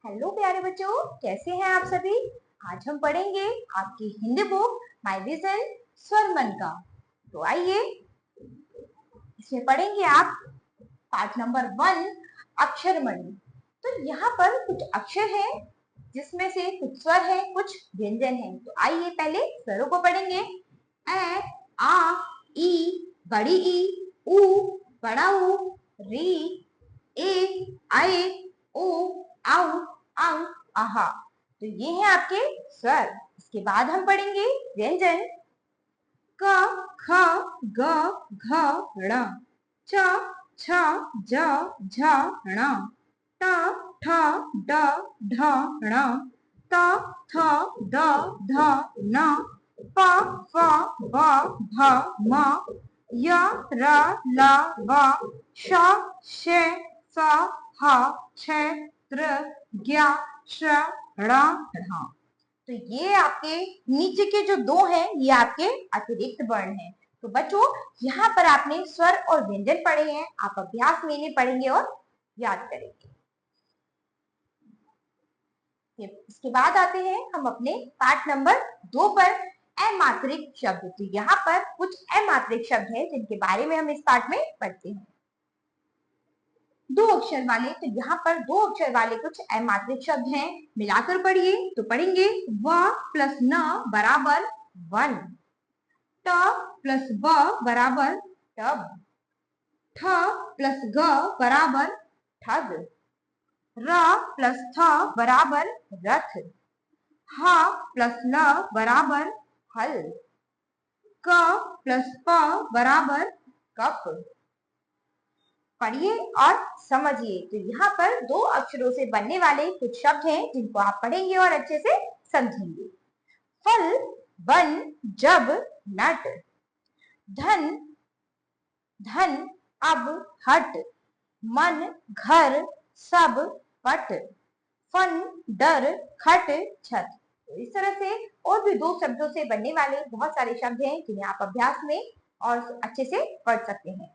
Hello प्यारे बच्चों, कैसे हैं आप सभी। आज हम पढ़ेंगे आपकी हिंदी बुक माय विजन स्वरमन का। तो आइए इसमें पढ़ेंगे आप पार्ट नंबर 1 अक्षरमणि। तो यहाँ पर कुछ अक्षर हैं जिसमें से कुछ स्वर है, कुछ व्यंजन है। तो आइए पहले स्वरों को पढ़ेंगे। ए, आ, ई, बड़ी ई, उ, बड़ा उ, री, ए, आए, ओ, आउ, अंग, आहा। तो ये है आपके स्वर। इसके बाद हम पढ़ेंगे व्यंजन। क, ख, ग, घ, ण, च, छ, ज, झ, ण, ट, ठ, ड, ढ, ण, त, थ, द, ध, न, प, फ, ब, भ, म, य, र, ल, व, श, श, स, ह, छ, त्र, ज्ञ, श, ण, ढ। तो ये आपके नीचे के जो दो हैं ये आपके अतिरिक्त वर्ण हैं। तो बच्चों, यहाँ पर आपने स्वर और व्यंजन पढ़े हैं। आप अभ्यास में इन्हें पढ़ेंगे और याद करेंगे। इसके बाद आते हैं हम अपने पाठ नंबर 2 पर, अमात्रिक शब्द। तो यहाँ पर कुछ अमात्रिक शब्द हैं जिनके बारे में हम इस पाठ में पढ़ते हैं। दो अक्षर वाले, तो यहाँ पर दो अक्षर वाले कुछ अमात्रिक शब्द हैं। मिलाकर पढ़िए। तो पढ़ेंगे व प्लस न बराबर वन, ट प्लस ब बराबर टब, ठ प्लस ग बराबर ठग, र प्लस थ बराबर रथ, ह प्लस ल बराबर हल, क प्लस प बराबर कप। पढ़िए और समझिए। तो यहाँ पर दो अक्षरों से बनने वाले कुछ शब्द हैं जिनको आप पढ़ेंगे और अच्छे से समझेंगे। फल, वन, जब, नट, धन, धन, अब, हट, मन, घर, सब, पट, फन, डर, खट, छत। तो इस तरह से और भी दो शब्दों से बनने वाले बहुत सारे शब्द हैं जिन्हें आप अभ्यास में और अच्छे से पढ़ सकते हैं।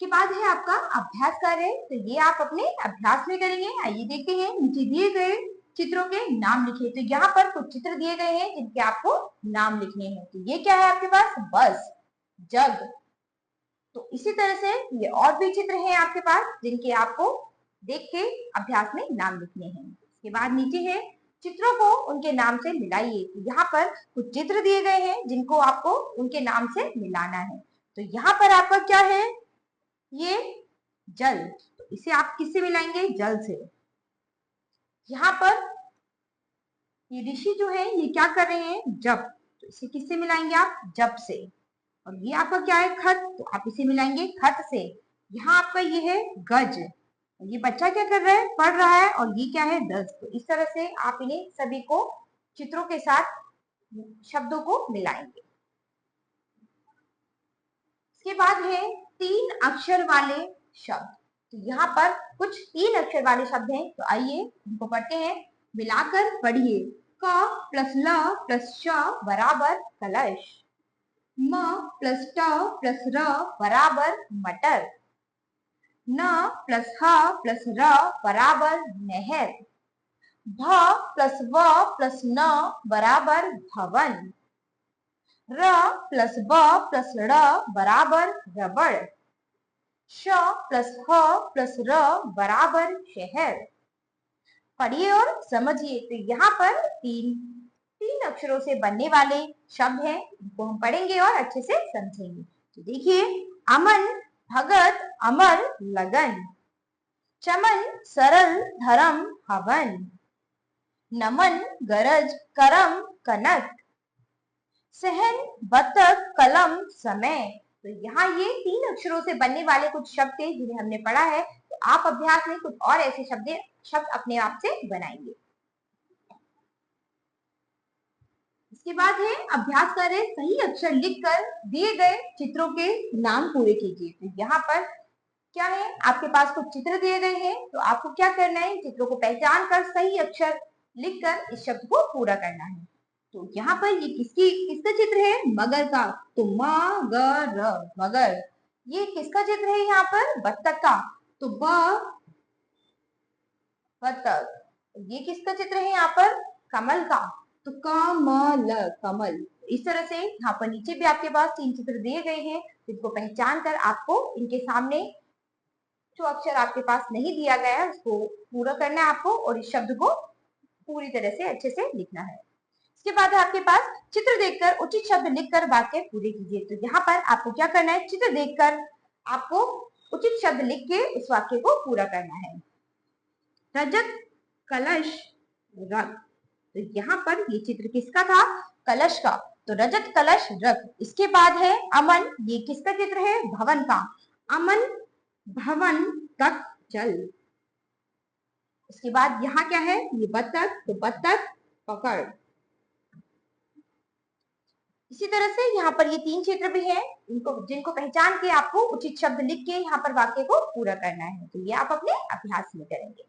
इसके बाद है आपका अभ्यास कार्य। तो ये आप अपने अभ्यास में करेंगे। आइए देखते हैं। नीचे दिए गए चित्रों के नाम लिखिए। तो यहाँ पर कुछ चित्र दिए गए हैं जिनके आपको नाम लिखने हैं। तो ये क्या है आपके पास? बस, जग। तो इसी तरह से ये और भी चित्र हैं आपके पास जिनके आपको देख के अभ्यास में नाम लिखने हैं। इसके बाद नीचे है चित्रों को उनके नाम से मिलाइए। तो यहाँ पर कुछ चित्र दिए गए हैं जिनको आपको उनके नाम से मिलाना है। तो यहाँ पर आपका क्या है? ये जल। तो इसे आप किससे मिलाएंगे? जल से। यहाँ पर ये ऋषि जो है ये क्या कर रहे हैं? जप। तो इसे किससे मिलाएंगे आप? जप से। और ये आपका क्या है? खत। तो आप इसे मिलाएंगे खत से। यहाँ आपका ये है गज। ये बच्चा क्या कर रहा है? पढ़ रहा है। और ये क्या है? दस। तो इस तरह से आप इन्हें सभी को चित्रों के साथ शब्दों को मिलाएंगे। इसके बाद है तीन अक्षर वाले शब्द। तो यहाँ पर कुछ तीन अक्षर वाले शब्द हैं। तो आइए इनको पढ़ते हैं। मिलाकर पढ़िए। क प्लस ल प्लस श बराबर कलश, म प्लस ट प्लस र बराबर मटर, न प्लस ह प्लस र बराबर नहर, भ प्लस व प्लस न बराबर भवन, र प्लस ब प्लस ड़ बराबर रबड़, श प्लस ह प्लस र बराबर शहर। पढ़िए और समझिए। तो यहाँ पर तीन अक्षरों से बनने वाले शब्द हैं जिनको हम पढ़ेंगे और अच्छे से समझेंगे। तो देखिए, अमन, भगत, अमर, लगन, चमन, सरल, धर्म, हवन, नमन, गरज, करम, कनक, सहन, बतख, कलम, समय। तो यहाँ ये तीन अक्षरों से बनने वाले कुछ शब्द थे जिन्हें हमने पढ़ा है। तो आप अभ्यास में कुछ और ऐसे शब्द अपने आप से बनाएंगे। इसके बाद है अभ्यास करें। सही अक्षर लिखकर दिए गए चित्रों के नाम पूरे कीजिए। तो यहाँ पर क्या है? आपके पास कुछ चित्र दिए गए हैं। तो आपको क्या करना है? चित्रों को पहचान कर सही अक्षर लिखकर इस शब्द को पूरा करना है। तो यहाँ पर ये किसका चित्र है? मगर का। तो मगर, मगर। ये किसका चित्र है? यहाँ पर बत्तख का। तो ब बतख। ये किसका चित्र है यहाँ पर? कमल का। तो कमल, कमल। इस तरह से यहाँ पर नीचे भी आपके पास 3 चित्र दिए गए हैं, जिसको पहचान कर आपको इनके सामने जो अक्षर आपके पास नहीं दिया गया है उसको पूरा करना है आपको, और इस शब्द को पूरी तरह से अच्छे से लिखना है। इसके बाद आपके पास चित्र देखकर उचित शब्द लिखकर वाक्य पूरे कीजिए। तो यहाँ पर आपको क्या करना है? चित्र देखकर आपको उचित शब्द लिख के उस वाक्य को पूरा करना है। रजत कलश रख। तो यहाँ पर ये चित्र किसका था? कलश का। तो रजत कलश रख। इसके बाद है अमन। ये किसका चित्र है? भवन का। अमन भवन तक चल। इसके बाद यहाँ क्या है? ये बतख। तो बतख पकड़। इसी तरह से यहाँ पर ये 3 चित्र भी हैं, जिनको पहचान के आपको उचित शब्द लिख के यहाँ पर वाक्य को पूरा करना है। तो ये आप अपने अभ्यास में करेंगे।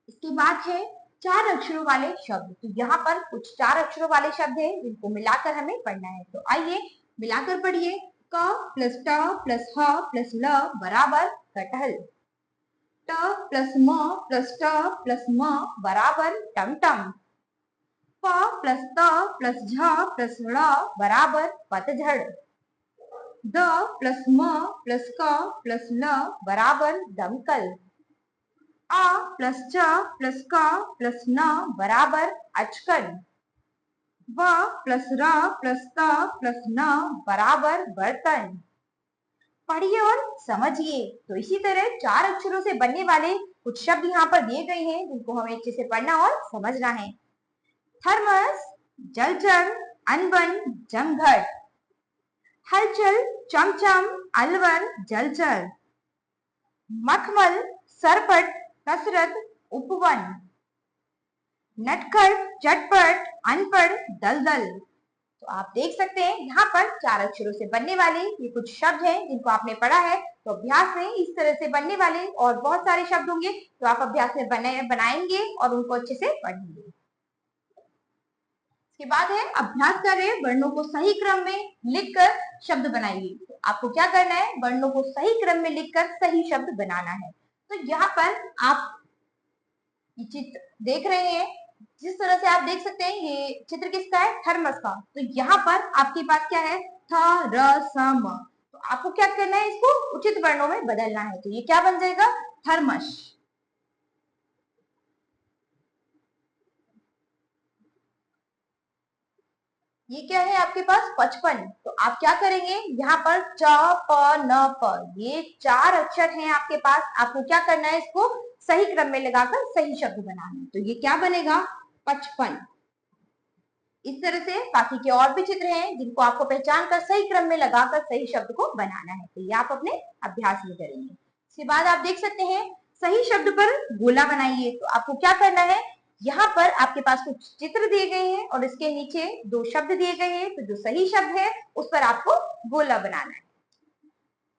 इसके बाद है 4 अक्षरों वाले शब्द। तो यहाँ पर कुछ 4 अक्षरों वाले शब्द हैं, जिनको मिलाकर हमें पढ़ना है। तो आइए मिलाकर पढ़िए। क प्लस ट प्लस ह प्लस ल बराबर कटहल। ट प्लस म प्लस ट प्लस म बराबर टमटम। प प्लस त प्लस झ प्लस ड़ बराबर पतझड़। द प्लस म प्लस क प्लस ल बराबर दमकल। अ प्लस च प्लस क प्लस न बराबर अचकन। व प्लस र प्लस त प्लस न बराबर बर्तन। पढ़िए और समझिए। तो इसी तरह 4 अक्षरों से बनने वाले कुछ शब्द यहाँ पर दिए गए हैं, जिनको हमें अच्छे से पढ़ना और समझना है। थर्मस, जलचर, अनबन, जमघट। हलचल, चमचम, अलवर, जलचर। मखमल, सरपट, कसरत, उपवन। नटखट, चटपट, अनपढ़, दलदल। तो आप देख सकते हैं यहाँ पर 4 अक्षरों से बनने वाले ये कुछ शब्द हैं, जिनको आपने पढ़ा है। तो अभ्यास में इस तरह से बनने वाले और बहुत सारे शब्द होंगे, तो आप अभ्यास में बनाएंगे और उनको अच्छे से पढ़ेंगे। इसके बाद है अभ्यास करें, वर्णों को सही क्रम में लिखकर शब्द बनाइए। तो आपको क्या करना है? वर्णों को सही क्रम में लिखकर सही शब्द बनाना है। तो यहाँ पर आप ये चित्र देख रहे हैं, जिस तरह से आप देख सकते हैं ये चित्र किसका है? थर्मस का। तो यहाँ पर आपके पास क्या है? थ र स म। तो आपको क्या करना है? इसको उचित वर्णों में बदलना है। तो ये क्या बन जाएगा? थर्मस। ये क्या है आपके पास? 55। तो आप क्या करेंगे? यहाँ पर च प न प, ये 4 अक्षर हैं आपके पास। आपको क्या करना है? इसको सही क्रम में लगाकर सही शब्द बनाना है। तो ये क्या बनेगा? 55। इस तरह से बाकी के और भी चित्र हैं, जिनको आपको पहचान कर सही क्रम में लगाकर सही शब्द को बनाना है। तो ये आप अपने अभ्यास में करेंगे। इसके बाद आप देख सकते हैं सही शब्द पर गोला बनाइए। तो आपको क्या करना है? यहाँ पर आपके पास कुछ चित्र दिए गए हैं और इसके नीचे 2 शब्द दिए गए हैं। तो जो सही शब्द है उस पर आपको गोला बनाना है।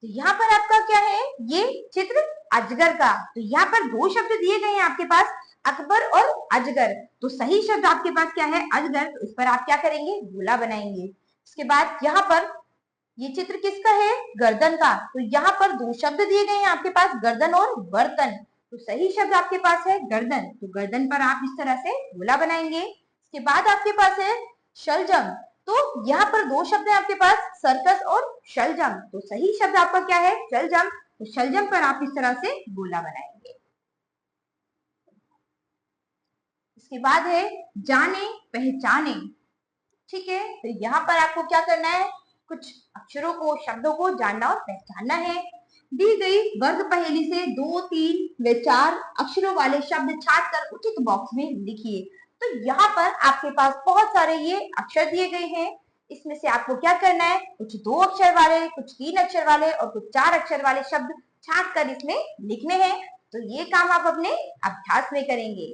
तो यहाँ पर आपका क्या है? ये चित्र अजगर का। तो यहाँ पर 2 शब्द दिए गए हैं आपके पास, अकबर और अजगर। तो सही शब्द आपके पास क्या है? अजगर। तो इस पर आप क्या करेंगे? गोला बनाएंगे। इसके बाद यहाँ पर ये चित्र किसका है? गर्दन का। तो यहाँ पर 2 शब्द दिए गए हैं आपके पास, गर्दन और बर्तन। तो सही शब्द आपके पास है गर्दन। तो गर्दन पर आप इस तरह से गोला बनाएंगे। इसके बाद आपके पास है शलजम। तो यहाँ पर 2 शब्द है आपके पास, सर्कस और शलजम। तो सही शब्द आपका क्या है? शलजम। तो शलजम पर आप इस तरह से गोला बनाएंगे। इसके बाद है जाने पहचाने। ठीक है, तो यहाँ पर आपको क्या करना है? कुछ अक्षरों को, शब्दों को जानना और पहचानना है। दी गई वर्ग पहेली से 2, 3 व 4 अक्षरों वाले शब्द छाट कर उचित बॉक्स में लिखिए। तो यहाँ पर आपके पास बहुत सारे ये अक्षर दिए गए हैं। इसमें से आपको क्या करना है? कुछ 2 अक्षर वाले, कुछ 3 अक्षर वाले और कुछ 4 अक्षर वाले शब्द छाट कर इसमें लिखने हैं। तो ये काम आप अपने अभ्यास में करेंगे।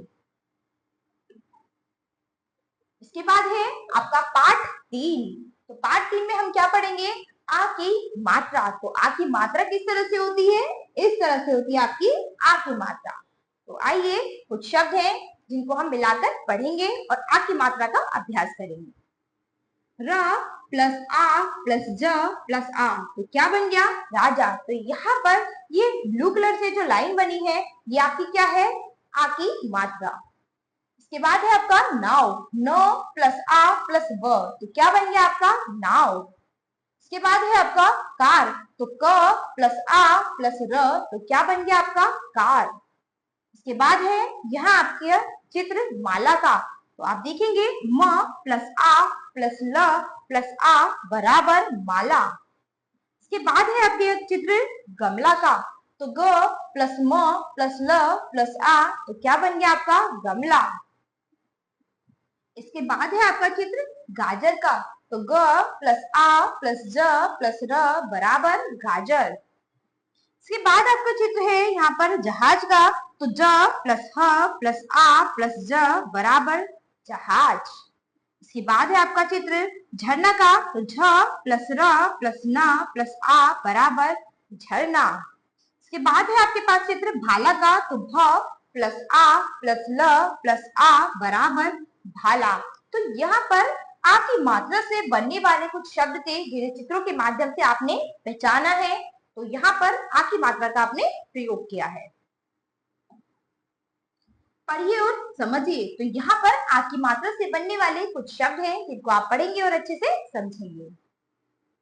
इसके बाद है आपका पाठ 3। तो पाठ 3 में हम क्या पढ़ेंगे? आ की मात्रा। तो आ की मात्रा किस तरह से होती है? इस तरह से होती है आपकी आ की मात्रा। तो आइए कुछ शब्द हैं जिनको हम मिलाकर पढ़ेंगे और आ की मात्रा का अभ्यास करेंगे। र प्लस आ प्लस ज प्लस आ, तो क्या बन गया? राजा। तो यहाँ पर ये ब्लू कलर से जो लाइन बनी है ये आपकी क्या है? आ की मात्रा। इसके बाद है आपका नाव। न प्लस आ प्लस व, तो क्या बन गया आपका? नाव। इसके बाद है आपका कार। तो क प्लस आ प्लस र, तो क्या बन गया आपका? कार। इसके बाद है यहाँ आपके चित्र माला का। तो आप देखेंगे म प्लस आ प्लस ल प्लस आ बराबर माला। इसके बाद है आपके चित्र गमला का। तो ग प्लस म प्लस ल प्लस आ, तो क्या बन गया आपका? गमला। इसके बाद है आपका चित्र गाजर का। तो ग प्लस आ प्लस ज प्लस र बराबर गाजर। इसके बाद आपका चित्र है यहाँ पर जहाज का। तो ज प्लस ह प्लस आ प्लस ज बराबर जहाज। इसके बाद है आपका चित्र झरना का। तो झ प्लस र प्लस न प्लस आ बराबर झरना। इसके बाद है आपके पास चित्र भाला का। तो भ प्लस आ प्लस ल प्लस आ बराबर भाला। तो यहाँ पर आ की मात्रा से बनने वाले कुछ शब्द थे जिन्हें चित्रों के माध्यम से आपने पहचाना है। तो यहाँ पर आ की मात्रा का आपने प्रयोग किया है। पढ़िए और समझिए। तो यहाँ पर आ की मात्रा से बनने वाले कुछ शब्द हैं जिनको आप पढ़ेंगे और अच्छे से समझेंगे।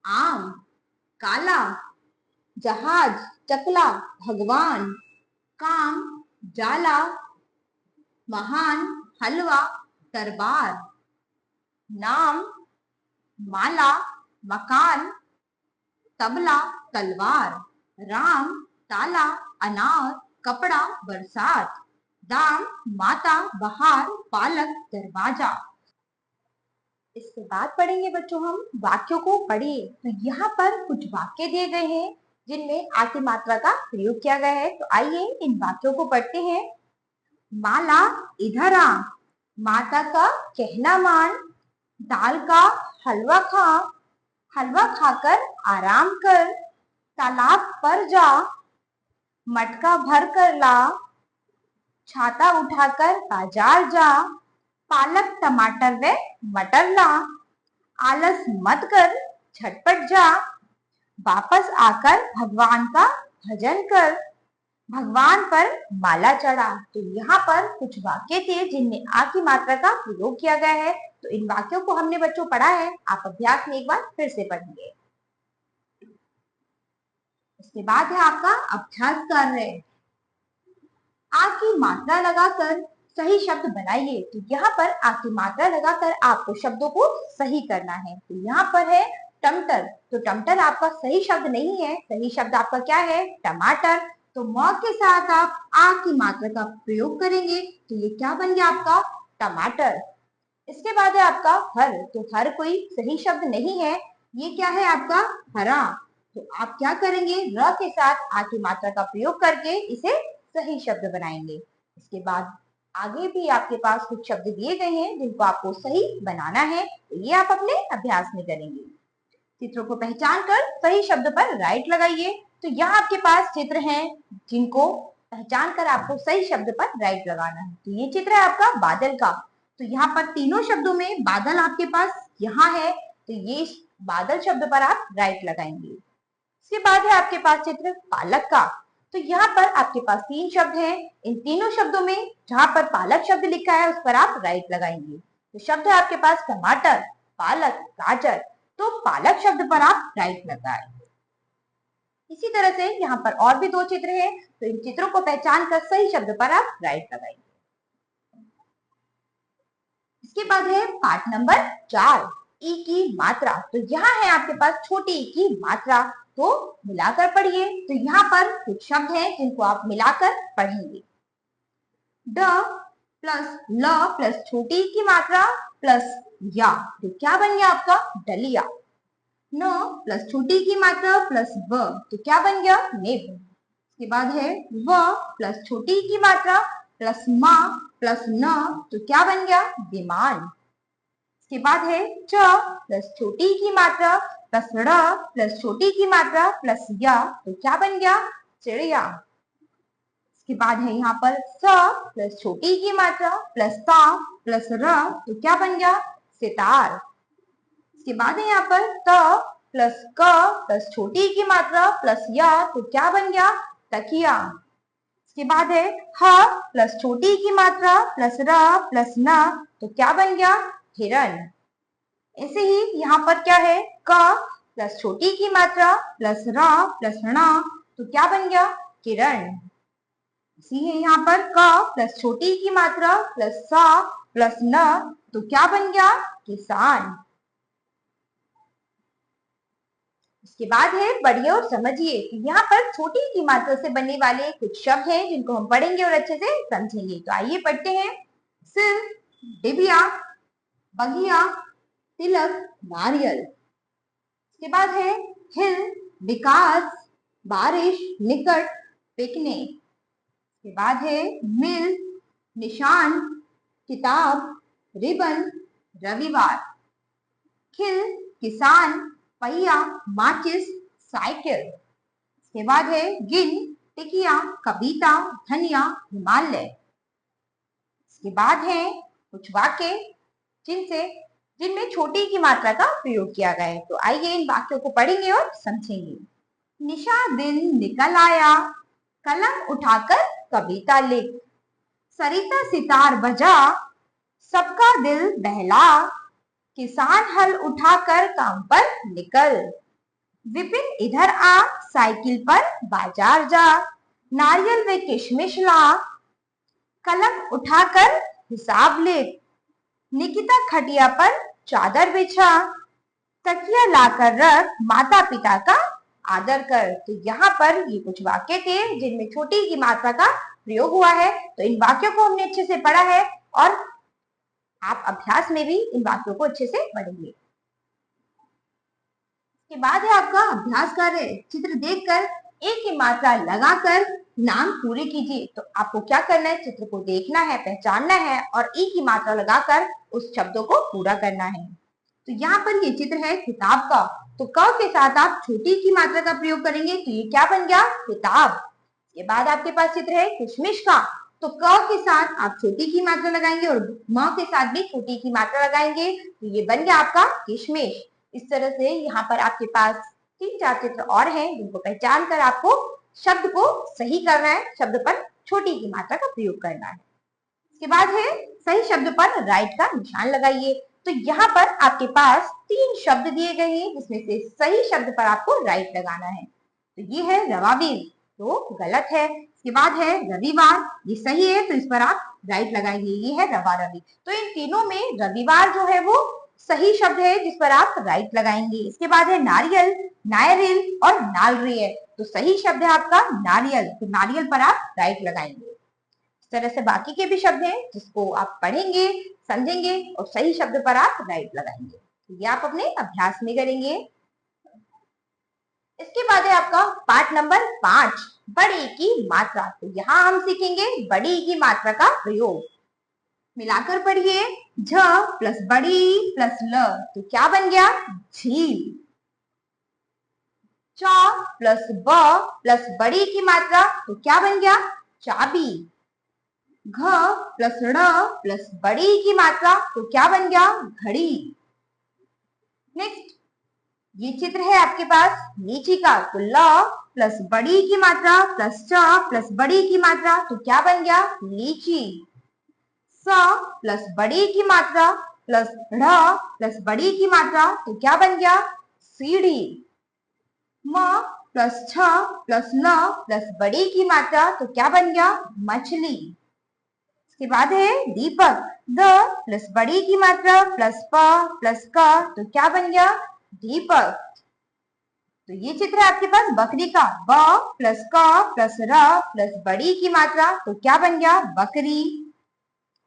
आम, काला, जहाज, चकला, भगवान, काम, जाला, महान, हलवा, दरबार, नाम, माला, मकान, तबला, तलवार, राम, ताला, अनार, कपड़ा, बरसात, दाम, माता, बहार, पालक, दरवाजा। इसके बाद पढ़ेंगे बच्चों हम वाक्यों को। पढ़िए। तो यहाँ पर कुछ वाक्य दिए गए हैं जिनमें आ की मात्रा का प्रयोग किया गया है। तो आइए इन वाक्यों को पढ़ते हैं। माला इधर आ, माता का कहना मान, दाल का हलवा खा, हलवा खाकर आराम कर, तालाब पर जा, मटका भर कर ला, छाता उठाकर बाजार जा, पालक टमाटर व मटर ला, आलस मत कर झटपट जा, वापस आकर भगवान का भजन कर, भगवान पर माला चढ़ा। तो यहाँ पर कुछ वाक्य थे जिनमें आ की मात्रा का प्रयोग किया गया है। तो इन वाक्यों को हमने बच्चों पढ़ा है। आप अभ्यास में एक बार फिर से पढ़ेंगे। इसके बाद है आपका अभ्यास कार्य। आ की मात्रा लगाकर सही शब्द बनाइए। तो यहाँ पर आ की मात्रा लगाकर आपको शब्दों को सही करना है। तो यहाँ पर है टमटर। तो टमटर आपका सही शब्द नहीं है। सही शब्द आपका क्या है? टमाटर। तो म के साथ आप आ की मात्रा का प्रयोग करेंगे तो ये क्या बन गया आपका? टमाटर। इसके बाद है आपका हर। तो हर कोई सही शब्द नहीं है। ये क्या है आपका? हरा। तो आप क्या करेंगे? र के साथ आ की मात्रा का प्रयोग करके इसे सही शब्द बनाएंगे। इसके बाद आगे भी आपके पास कुछ शब्द दिए गए हैं जिनको आपको सही बनाना है। तो ये आप अपने अभ्यास में करेंगे। चित्रों को पहचान कर सही शब्द पर राइट लगाइए। तो यहाँ आपके पास चित्र हैं जिनको पहचान कर आपको सही शब्द पर राइट लगाना है। तो ये चित्र है आपका बादल का। तो यहाँ पर तीनों शब्दों में बादल आपके पास यहाँ है। तो ये बादल शब्द पर आप राइट लगाएंगे। इसके बाद है आपके पास चित्र पालक का। तो यहाँ पर आपके पास तीन शब्द हैं। इन तीनों शब्दों में जहां पर पालक शब्द लिखा है उस पर आप राइट लगाएंगे। तो शब्द है आपके पास टमाटर, पालक, गाजर। तो पालक शब्द पर आप राइट लगाए। इसी तरह से यहाँ पर और भी दो चित्र हैं। तो इन चित्रों को पहचान कर सही शब्द पर आप राइट लगाएंगे। इसके बाद है पाठ नंबर 4, ई की मात्रा। तो यहाँ है आपके पास छोटी ई की मात्रा। तो मिलाकर पढ़िए। तो यहाँ पर कुछ शब्द हैं जिनको आप मिलाकर पढ़ेंगे। ड प्लस ल प्लस छोटी ई की मात्रा प्लस या, तो क्या बन गया आपका? डलिया। न प्लस छोटी ई की मात्रा प्लस व, तो क्या बन गया? नेब। इसके बाद है व प्लस छोटी ई की मात्रा प्लस मा प्लस न, तो क्या बन गया? विमान। इसके बाद है च प्लस छोटी की मात्रा प्लस ड़ प्लस छोटी की मात्रा प्लस या, तो क्या बन गया? चिड़िया। इसके बाद है यहाँ पर स प्लस छोटी की मात्रा प्लस ता प्लस र, तो क्या बन गया? सितार। इसके बाद है यहाँ पर त प्लस क प्लस छोटी की मात्रा प्लस या, तो क्या बन गया? तकिया। इसके बाद है ह प्लस छोटी की मात्रा प्लस र प्लस न, तो क्या बन गया? हिरण। ऐसे ही यहाँ पर क्या है? क प्लस छोटी की मात्रा प्लस र प्लस ण, तो क्या बन गया? किरण। इसी है यहाँ पर क प्लस छोटी की मात्रा प्लस सा प्लस न, तो क्या बन गया? किसान। इसके बाद है पढ़िए और समझिए। यहाँ पर छोटी की मात्रा से बनने वाले कुछ शब्द हैं जिनको हम पढ़ेंगे और अच्छे से समझेंगे। तो आइए पढ़ते हैं। सिर, डिबिया, बगिया, तिलक, नारियल। इसके बाद है हिल, विकास, बारिश, निकट, पिकनिक। इसके बाद है मिल, निशान, किताब, रिबन, रविवार। खिल, किसान, पहिया, माचिस, साइकिल। इसके बाद है गिन, टिकिया, कविता, धनिया, हिमालय। इसके बाद है कुछ वाक्य जिनमें छोटी की मात्रा का प्रयोग किया गया है। तो आइए इन वाक्यों को पढ़ेंगे और समझेंगे। निशा दिन निकल आया, कलम उठाकर कविता लिख। सरिता सितार बजा, सबका दिल बहला। किसान हल उठाकर काम पर निकल। विपिन इधर आ, साइकिल पर बाजार जा। नारियल व किशमिश ला, कलम उठाकर हिसाब लिख। निकिता खटिया पर चादर बिछा, तकिया लाकर रख, माता पिता का आदर कर। तो यहाँ पर ये कुछ वाक्य थे जिनमें छोटी की मात्रा का प्रयोग हुआ है। तो इन वाक्यों को हमने अच्छे से पढ़ा है और आप अभ्यास में भी इन वाक्यों को अच्छे से पढ़ेंगे। इसके बाद है आपका अभ्यास कार्य। चित्र देखकर एक की मात्रा लगाकर नाम पूरे कीजिए। तो आपको क्या करना है? चित्र को देखना है, पहचानना है और ई की मात्रा लगाकर उस शब्दों को पूरा करना है। तो यहाँ पर ये चित्र है किताब का। तो क के साथ आप छोटी की मात्रा का प्रयोग करेंगे तो ये क्या बन गया? किताब। इसके बाद आपके पास चित्र है किशमिश का। तो क के साथ आप छोटी की मात्रा लगाएंगे और म के साथ भी छोटी की मात्रा लगाएंगे तो ये बन गया आपका किशमिश। इस तरह से यहाँ पर आपके पास 3-4 चित्र और हैं जिनको पहचान कर आपको शब्द को सही करना है, शब्द पर छोटी की मात्रा का प्रयोग करना है। इसके बाद है सही शब्द पर राइट का निशान लगाइए। तो यहाँ पर आपके पास 3 शब्द दिए गए हैं जिसमें से सही शब्द पर आपको राइट लगाना है। तो ये है रवाबीर, तो गलत है। इसके बाद है रविवार, ये सही है तो इस पर आप राइट लगाएंगे। ये है रवा रवि। तो इन तीनों में रविवार जो है वो सही शब्द है जिस पर आप राइट लगाएंगे। इसके बाद है नारियल, नायरिल और नालरिय। तो सही शब्द है आपका नारियल, तो नारियल पर आप राइट लगाएंगे। इस तरह से बाकी के भी शब्द हैं जिसको आप पढ़ेंगे, समझेंगे और सही शब्द पर आप राइट लगाएंगे। ये आप अपने अभ्यास में करेंगे। इसके बाद है आपका पाठ नंबर 5, बड़ी की मात्रा। तो यहाँ हम सीखेंगे बड़ी की मात्रा का प्रयोग। मिलाकर पढ़िए। झ प्लस बड़ी प्लस ल, तो क्या बन गया? झील। च प्लस ब प्लस बड़ी की मात्रा, तो क्या बन गया? चाबी। घ प्लस ड़ प्लस बड़ी की मात्रा, तो क्या बन गया? घड़ी। नेक्स्ट, ये चित्र है आपके पास लीची का। तो ल प्लस बड़ी की मात्रा प्लस च प्लस बड़ी की मात्रा, तो क्या बन गया? लीची। स प्लस बड़ी की मात्रा प्लस ढ़ प्लस बड़ी की मात्रा, तो क्या बन गया? सीढ़ी। म प्लस छ प्लस ल प्लस बड़ी की मात्रा, तो क्या बन गया? मछली। इसके बाद है दीपक। द प्लस बड़ी की मात्रा प्लस प प्लस क, तो क्या बन गया? दीपक। तो ये चित्र है आपके पास बकरी का। ब प्लस क प्लस र प्लस बड़ी की मात्रा, तो क्या बन गया? बकरी।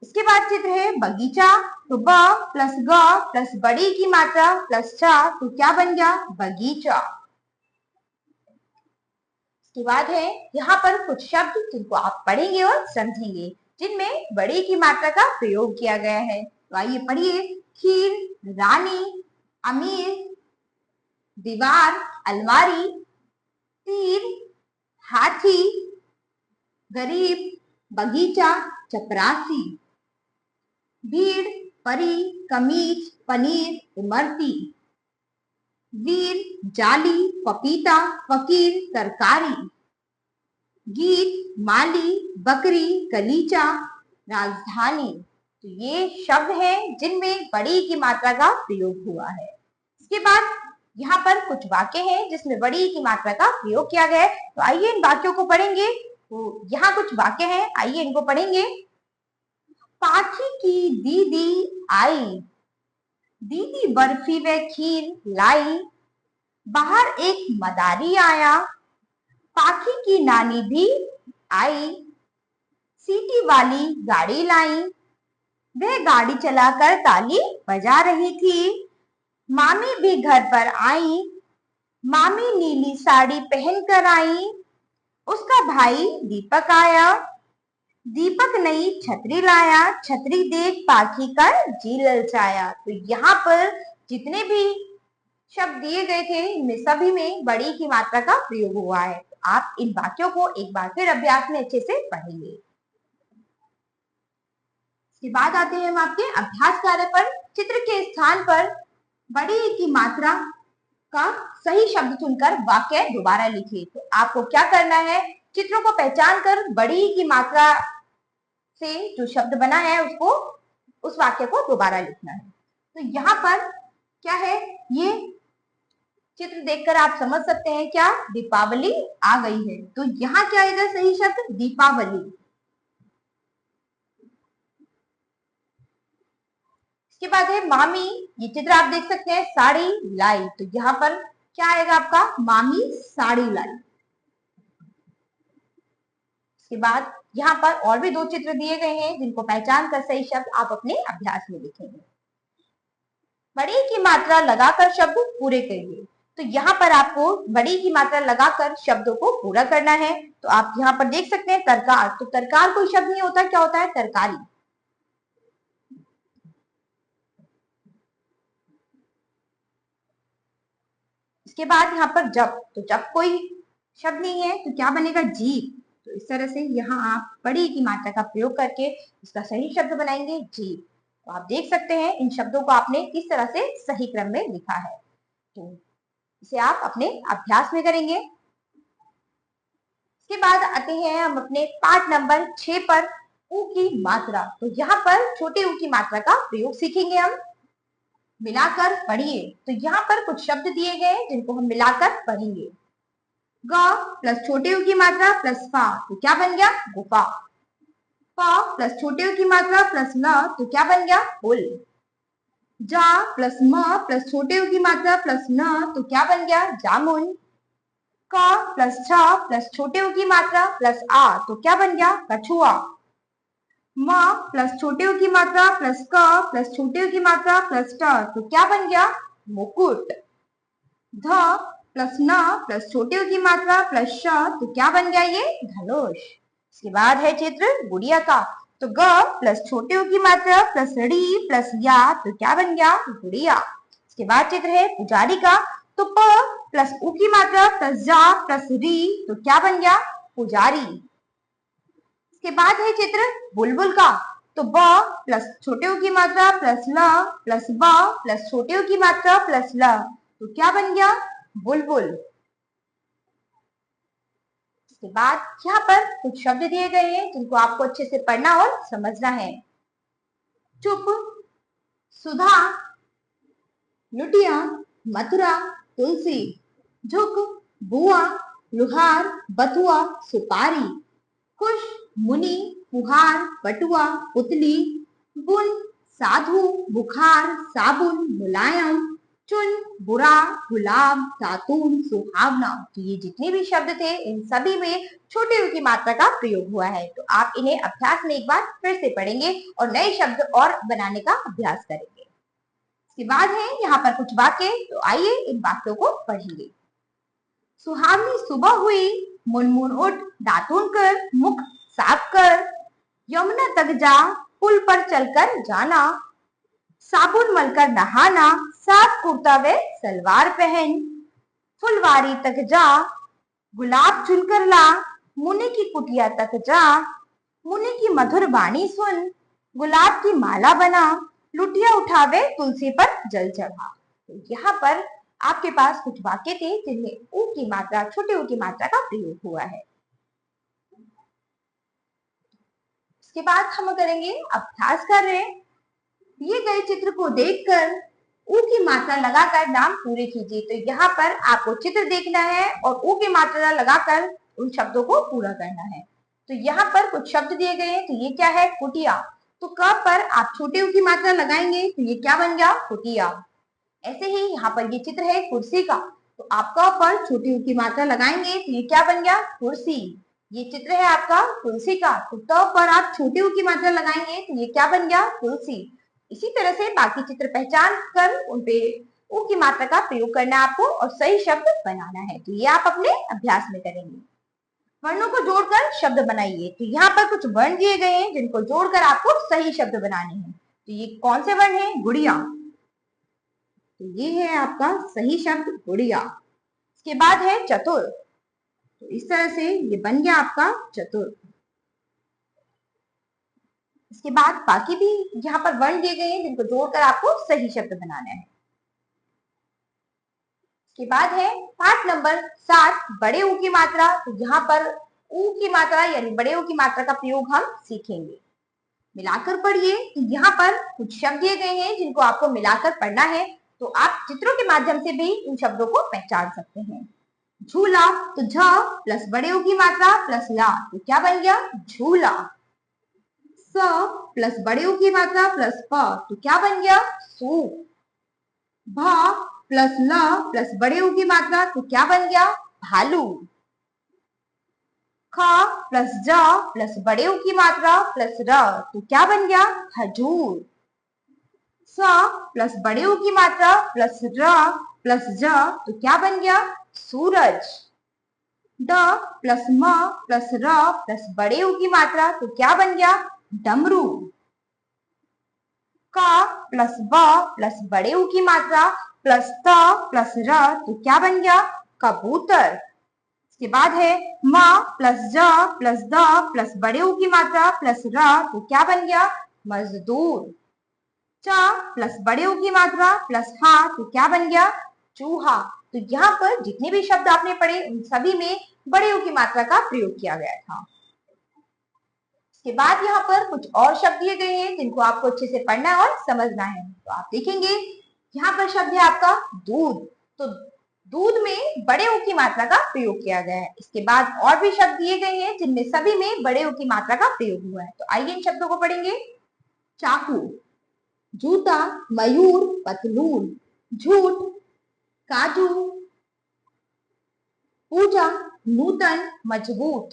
इसके बाद चित्र है बगीचा। तो ब प्लस ग प्लस बड़ी की मात्रा प्लस चा, तो क्या बन गया? बगीचा। इसके बाद है यहाँ पर कुछ शब्द जिनको आप पढ़ेंगे और समझेंगे जिनमें बड़ी की मात्रा का प्रयोग किया गया है। तो आइए पढ़िए। खीर, रानी, अमीर, दीवार, अलमारी, तीर, हाथी, गरीब, बगीचा, चपरासी। भीड़, परी, कमीज, पनीर, इमरती। वीर, जाली, पपीता, फकीर, तरकारी। गीत, माली, बकरी, गलीचा, राजधानी। तो ये शब्द हैं जिनमें बड़ी की मात्रा का प्रयोग हुआ है। इसके बाद यहाँ पर कुछ वाक्य हैं जिसमें बड़ी की मात्रा का प्रयोग किया गया है। तो आइए इन वाक्यों को पढ़ेंगे। तो यहाँ कुछ वाक्य हैं, आइए इनको पढ़ेंगे। पाखी की दीदी आई, दीदी बर्फी व खीर लाई। बाहर एक मदारी आया, पाखी की नानी भी आई। सीटी वाली गाड़ी लाई, वह गाड़ी चलाकर ताली बजा रही थी। मामी भी घर पर आई, मामी नीली साड़ी पहनकर आई। उसका भाई दीपक आया, दीपक नई छतरी लाया। छतरी देख पाखी का जी ललचाया। तो यहाँ पर जितने भी शब्द दिए गए थे इनमें सभी में बड़ी की मात्रा का प्रयोग हुआ है। तो आप इन वाक्यों को एक बार फिर अभ्यास में अच्छे से पढ़ेंगे। इसके बाद आते हैं हम आपके अभ्यास कार्य पर। चित्र के स्थान पर बड़ी की मात्रा का सही शब्द चुनकर वाक्य दोबारा लिखिए। तो आपको क्या करना है, चित्रों को पहचान कर बड़ी की मात्रा से जो शब्द बना है उसको, उस वाक्य को दोबारा लिखना है। तो यहाँ पर क्या है, ये चित्र देखकर आप समझ सकते हैं क्या, दीपावली आ गई है। तो यहाँ क्या आएगा सही शब्द, दीपावली। इसके बाद है मामी, ये चित्र आप देख सकते हैं, साड़ी लाई। तो यहाँ पर क्या आएगा आपका, मामी साड़ी लाई। इसके बाद यहाँ पर और भी दो चित्र दिए गए हैं जिनको पहचान कर सही शब्द आप अपने अभ्यास में लिखेंगे। बड़ी की मात्रा लगाकर शब्द पूरे करिए। तो यहाँ पर आपको बड़ी की मात्रा लगाकर शब्दों को पूरा करना है। तो आप यहाँ पर देख सकते हैं तरकार। तो तरकार कोई शब्द नहीं होता, क्या होता है, तरकारी। इसके बाद यहाँ पर जब, तो जब कोई शब्द नहीं है तो क्या बनेगा, जीप। तो इस तरह से यहाँ आप बड़ी की मात्रा का प्रयोग करके इसका सही शब्द बनाएंगे, जीप। तो आप देख सकते हैं इन शब्दों को आपने किस तरह से सही क्रम में लिखा है। तो इसे आप अपने अभ्यास में करेंगे। इसके बाद आते हैं हम अपने पाठ नंबर 6 पर, ऊ की मात्रा। तो यहाँ पर छोटे ऊ की मात्रा का प्रयोग सीखेंगे हम। मिलाकर पढ़िए। तो यहाँ पर कुछ शब्द दिए गए हैं जिनको हम मिलाकर पढ़ेंगे। ग प्लस छोटे ऊ की मात्रा प्लस फा, तो क्या बन गया, गुफा। प प्लस छोटे ऊ की मात्रा प्लस ल, तो क्या बन गया, पुल। जा प्लस म प्लस छोटे ऊ की मात्रा प्लस न, तो क्या बन गया, जामुन। क प्लस छ प्लस छोटे ऊ की मात्रा प्लस आ, तो क्या बन गया, कछुआ। म प्लस छोटे ऊ की मात्रा प्लस क प्लस छोटे ऊ की मात्रा प्लस ट, तो क्या बन गया, मुकुट। ध प्लस न प्लस छोटे ऊ की मात्रा प्लस श, तो क्या बन गया, ये धनुष। इसके बाद है चित्र गुड़िया का। तो ग प्लस छोटे ऊ की मात्रा प्लस ड़ी प्लस या, तो क्या बन गया, गुड़िया। इसके बाद चित्र है पुजारी का। तो प प्लस ऊ की मात्रा प्लस जा प्लस री, तो क्या बन गया, पुजारी। इसके बाद है चित्र बुलबुल का। तो ब प्लस छोटे ऊ की मात्रा प्लस ल प्लस ब प्लस छोटे ऊ की मात्रा प्लस ल, तो क्या बन गया, बुलबुल। इसके बाद यहाँ पर कुछ शब्द दिए गए हैं जिनको आपको अच्छे से पढ़ना और समझना है। चुप, सुधा, लुटिया, मथुरा, तुलसी। झुक, बुआ, लुहार, बथुआ, सुपारी। खुश, मुनि, फुहार, पटुआ, पुतली। बुन, साधु, बुखार, साबुन, मुलायम। चुन, बुरा, गुलाब, सातून, सुहावना। तो ये जितने भी शब्द थे इन सभी में छोटे ऊ की मात्रा का प्रयोग हुआ है। तो आप इन्हें अभ्यास में एक बार फिर से पढ़ेंगे और नए शब्द और बनाने का अभ्यास करेंगे। इसके बाद है यहाँ पर कुछ वाक्य। तो आइए इन वाक्यों को पढ़ेंगे। सुहावनी सुबह हुई, मुनमुन उठ, दातून कर, मुख साफ कर। यमुना तक जा, पुल पर चलकर जाना। साबुन मलकर नहाना, साफ कुर्ता व सलवार पहन। फुलवारी तक जा, गुलाब चुनकर ला। मुनि की कुटिया तक जा, मुनि की मधुर वाणी सुन। गुलाब की माला बना, लुटिया उठावे, तुलसी पर जल चढ़ा। तो यहाँ पर आपके पास कुछ वाक्य थे जिनमें ऊ की मात्रा, छोटे ऊ की मात्रा का प्रयोग हुआ है। इसके बाद हम करेंगे अभ्यास कर रहे हैं। दिए गए चित्र को देखकर ऊ की मात्रा लगाकर नाम पूरे कीजिए। तो यहाँ पर आपको चित्र देखना है और ऊ की मात्रा लगाकर उन शब्दों को पूरा करना है। तो यहाँ पर कुछ शब्द दिए गए हैं। तो ये क्या है? कुटिया। तो क पर आप छोटे ऊ की मात्रा लगाएंगे तो ये क्या बन गया? कुटिया। ऐसे ही यहाँ पर ये चित्र है कुर्सी का। तो आप क पर छोटी ऊ की मात्रा लगाएंगे तो ये क्या बन गया? कुर्सी। ये चित्र है आपका तुलसी का। तो त पर आप छोटी ऊ की मात्रा लगाएंगे तो ये क्या बन गया? तुलसी। इसी तरह से बाकी चित्र पहचान कर उनपे ऊ की मात्रा का प्रयोग करना है आपको और सही शब्द बनाना है। तो ये आप अपने अभ्यास में करेंगे। वर्णों को जोड़कर शब्द बनाइए। तो यहाँ पर कुछ वर्ण दिए गए हैं जिनको जोड़कर आपको सही शब्द बनाने हैं। तो ये कौन से वर्ण है? गुड़िया। तो ये है आपका सही शब्द गुड़िया। इसके बाद है चतुर। तो इस तरह से ये बन गया आपका चतुर। इसके बाद बाकी भी यहाँ पर वर्ण दिए गए हैं जिनको जोड़कर आपको सही शब्द बनाना है। इसके बाद है पाठ नंबर 7 बड़े ऊ की मात्रा। तो यहाँ पर ऊ की मात्रा यानी बड़े ऊ की मात्रा का प्रयोग हम सीखेंगे। मिलाकर पढ़िए। तो यहाँ पर कुछ शब्द दिए गए हैं जिनको आपको मिलाकर पढ़ना है। तो आप चित्रों के माध्यम से भी इन शब्दों को पहचान सकते हैं। झूला। तो झ प्लस बड़े ऊ की मात्रा प्लस ला। तो क्या बन गया? झूला। स प्लस बड़े ऊ की मात्रा प्लस प। तो क्या बन गया? सूप। भ प्लस ल प्लस बड़े ऊ की मात्रा तो क्या बन गया? भालू। ख प्लस ज प्लस बड़े ऊ की मात्रा प्लस र तो क्या बन गया? खजूर। स प्लस बड़े ऊ की मात्रा प्लस र प्लस ज तो क्या बन गया? सूरज। ड प्लस म प्लस र प्लस बड़े ऊ की मात्रा तो क्या बन गया? डमरू। क प्लस ब प्लस बड़े ऊ की मात्रा प्लस त प्लस र तो क्या बन गया? कबूतर। इसके बाद है म प्लस ज प्लस द प्लस बड़े ऊ की मात्रा प्लस र तो क्या बन गया? मजदूर। च प्लस बड़े ऊ की मात्रा प्लस हा तो क्या बन गया? चूहा। तो यहाँ पर जितने भी शब्द आपने पढ़े उन सभी में बड़े ऊ की मात्रा का प्रयोग किया गया था। इसके बाद यहाँ पर कुछ और शब्द दिए गए हैं जिनको आपको अच्छे से पढ़ना है और समझना है। तो आप देखेंगे यहाँ पर शब्द है आपका दूध। तो दूध में बड़े ऊ की मात्रा का प्रयोग किया गया है। इसके बाद और भी शब्द दिए गए हैं जिनमें सभी में बड़े ऊ की मात्रा का प्रयोग हुआ है। तो आइए इन शब्दों को पढ़ेंगे। चाकू। जूता। मयूर। पतलून। झूठ। काजू। पूजा। नूतन। मजबूत।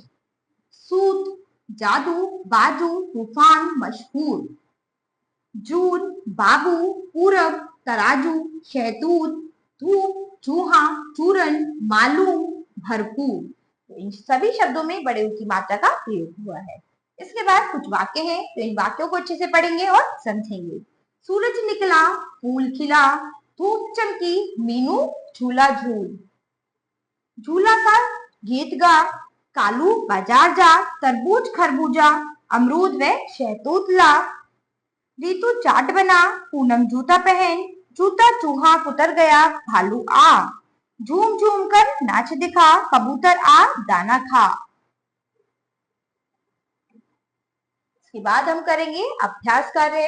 सूत। जादू। बाजू। तूफान। मशहूर। जून। बाबू। पूरब। तराजू। शहतूत। धूप। चूहा। चूरन। मालूम। भरपूर। तो इन सभी शब्दों में बड़े ऊ की मात्रा का प्रयोग हुआ है। इसके बाद कुछ वाक्य हैं तो इन वाक्यों को अच्छे से पढ़ेंगे और समझेंगे। सूरज निकला। फूल खिला। धूप चमकी। मीनू झूला झूल। झूला सा गीत गा। कालू बाजार जा। तरबूज खरबूजा। अमरूद व शहतूत ला। रीतू चाट बना। पूनम जूता पहन। जूता चूहा कुतर गया। भालू आ। झूम झूम कर नाच दिखा। कबूतर आ दाना खा। इसके बाद हम करेंगे अभ्यास कार्य।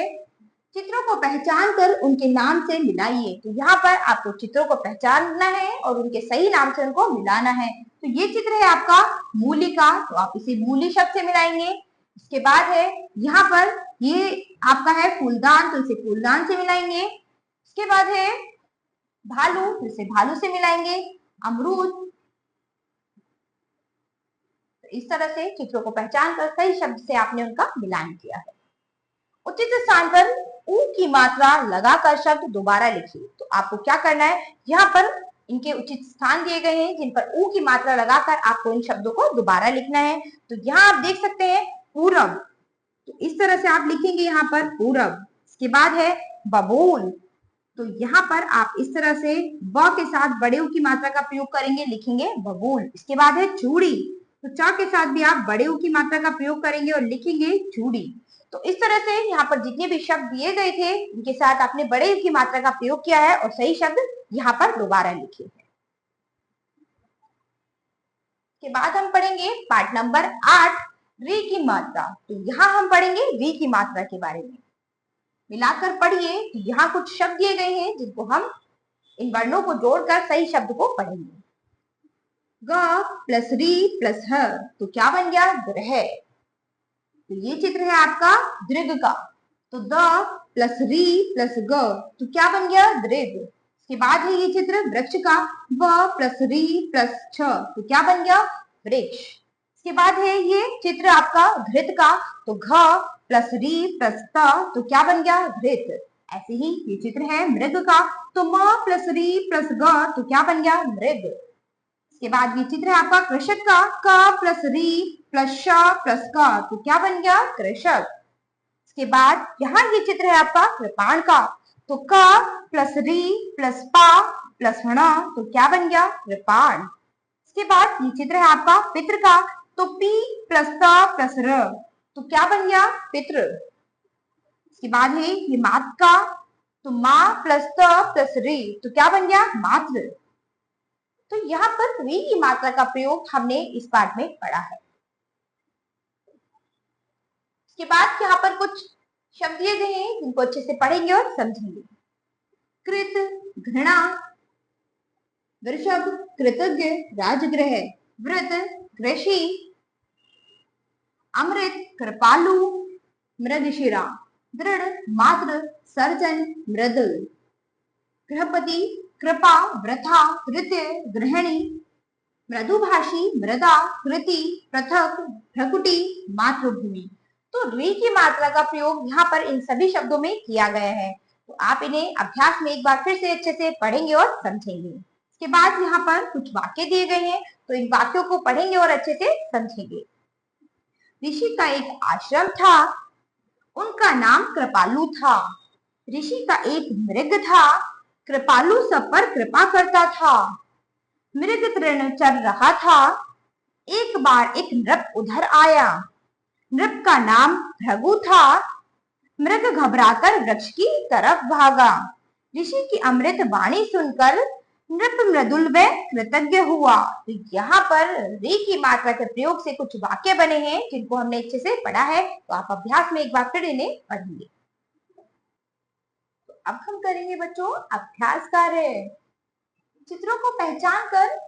चित्रों को पहचान कर उनके नाम से मिलाइए। तो यहाँ पर आपको चित्रों को पहचानना है और उनके सही नाम से उनको मिलाना है। तो ये चित्र है आपका मूली का। तो आप इसे मूली शब्द से मिलाएंगे। इसके बाद है यहाँ पर ये आपका है फूलदान। तो इसे फूलदान से मिलाएंगे। इसके बाद है भालू। तो इसे भालू से मिलाएंगे। अमरूद। तो इस तरह से चित्रों को पहचान कर सही शब्द से आपने उनका मिलान किया है। उचित स्थान पर ऊ की मात्रा लगाकर शब्द दोबारा लिखिए। तो आपको क्या करना है? यहाँ पर इनके उचित स्थान दिए गए हैं जिन पर ऊ की मात्रा लगाकर आपको इन शब्दों को दोबारा लिखना है। तो यहाँ आप देख सकते हैं पूरब। तो इस तरह से आप लिखेंगे यहाँ पर पूरब। इसके बाद है बबूल। तो यहाँ पर आप इस तरह से ब के साथ बड़े ऊ की मात्रा का प्रयोग करेंगे, लिखेंगे बबूल। इसके बाद है चूड़ी। तो च के साथ भी आप बड़े ऊ की मात्रा का प्रयोग करेंगे और लिखेंगे चूड़ी। तो इस तरह से यहाँ पर जितने भी शब्द दिए गए थे उनके साथ आपने बड़े ऊ की मात्रा का प्रयोग किया है और सही शब्द यहाँ पर दोबारा लिखे हैं। के बाद हम पढ़ेंगे पाठ नंबर 8 री की मात्रा। तो यहाँ हम पढ़ेंगे री की मात्रा के बारे में। मिलाकर पढ़िए। तो यहाँ कुछ शब्द दिए गए हैं जिनको हम इन वर्णों को जोड़कर सही शब्द को पढ़ेंगे। ग प्लस री प्लस ह तो क्या बन गया? ग्रह। तो ये चित्र है आपका दृग का। तो द प्लस री प्लस ग तो क्या बन गया? दृग। इसके बाद है ये चित्र वृक्ष का। व प्लस री प्लस छ तो क्या बन गया? वृक्ष। इसके बाद है ये चित्र आपका घृत का। तो घ प्लस री प्लस त तो क्या बन गया? घृत। ऐसे ही ये चित्र है मृग का। तो म प्लस री प्लस ग तो क्या बन गया? मृग। इसके बाद ये चित्र है आपका कृषक का। क प्लस री प्लस श प्लस क तो क्या बन गया? कृषक। इसके बाद यहाँ ये चित्र है आपका कृपाण का। तो क प्लस री प्लस पा प्लस ण तो क्या बन गया? कृपाण। इसके बाद ये चित्र है आपका पितृ का। तो पी प्लस त प्लस र तो क्या बन गया? पितृ। इसके बाद है ये मात का। तो माँ प्लस त प्लस री तो क्या बन गया? मातृ। तो यहाँ पर री की मात्रा का प्रयोग हमने इस पाठ में पढ़ा है। इसके बाद यहाँ पर कुछ शब्द दिए गए हैं जिनको अच्छे से पढ़ेंगे और समझेंगे। कृत घृणा, वृषभ कृतज्ञ राजगृह, वृत कृषि, अमृत कृपालु मृगशिरा, दृढ़ मात्र सर्जन मृदुल, गृहपति कृपा वृथा तृतीय गृहिणी, मृदुभाषी मृदा कृति पृथक भ्रकुटी मातृभूमि। तो री की मात्रा का प्रयोग यहाँ पर इन सभी शब्दों में किया गया है। तो आप इन्हें अभ्यास में एक बार फिर से अच्छे से पढ़ेंगे और समझेंगे। इसके बाद यहाँ पर कुछ वाक्य दिए गए हैं तो इन वाक्यों को पढ़ेंगे और अच्छे से समझेंगे। ऋषि का एक आश्रम था, उनका नाम कृपालु था। ऋषि का एक मृग था, कृपालु सब पर कृपा करता था। मृग तृण चर रहा था, एक बार एक नृप उधर आया। नृप का नाम भृगु था, मृग घबराकर वृक्ष की तरफ भागा। ऋषि की अमृत वाणी सुनकर नृप मृदुल व कृतज्ञ हुआ। तो यहाँ पर री की मात्रा के प्रयोग से कुछ वाक्य बने हैं जिनको हमने अच्छे से पढ़ा है। तो आप अभ्यास में एक बार फिर इन्हें पढ़ेंगे। तो अब हम करेंगे बच्चों अभ्यास कार्य। चित्रों को पहचान कर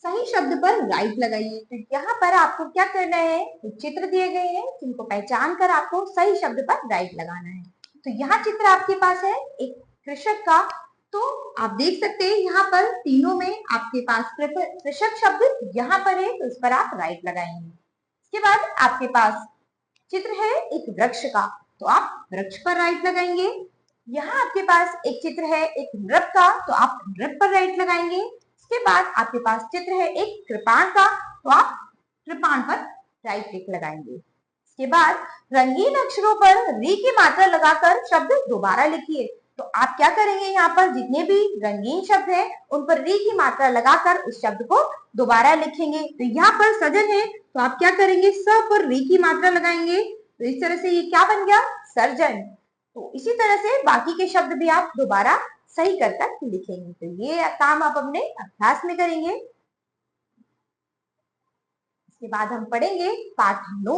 सही शब्द पर राइट लगाइए। तो यहाँ पर आपको क्या करना है? तो चित्र दिए गए हैं जिनको पहचान कर आपको सही शब्द पर राइट लगाना है। तो यहाँ चित्र आपके पास है एक कृषक का। तो आप देख सकते हैं यहाँ पर तीनों में आपके पास कृषक शब्द यहाँ पर है तो उस पर आप राइट लगाएंगे। इसके बाद आपके पास चित्र है एक वृक्ष का तो आप वृक्ष पर राइट लगाएंगे। यहाँ आपके पास एक चित्र है एक नृप का तो आप नृप पर राइट लगाएंगे। इसके बाद आपके पास चित्र है एक कृपाण का तो आप कृपाण पर राइट क्लिक लगाएंगे। इसके बाद रंगीन अक्षरों पर री की मात्रा लगाकर शब्द दोबारा लिखिए। तो आप क्या करेंगे? यहाँ पर जितने भी रंगीन शब्द हैं उन पर री की मात्रा लगाकर उस शब्द को दोबारा लिखेंगे। तो यहाँ पर सजन है तो आप क्या करेंगे? स पर री की मात्रा लगाएंगे। तो इस तरह से ये क्या बन गया? सर्जन। तो इसी तरह से बाकी के शब्द भी आप दोबारा सही कर लिखेंगे। तो ये काम आप अपने अभ्यास में करेंगे। इसके बाद हम पढ़ेंगे पाठ 9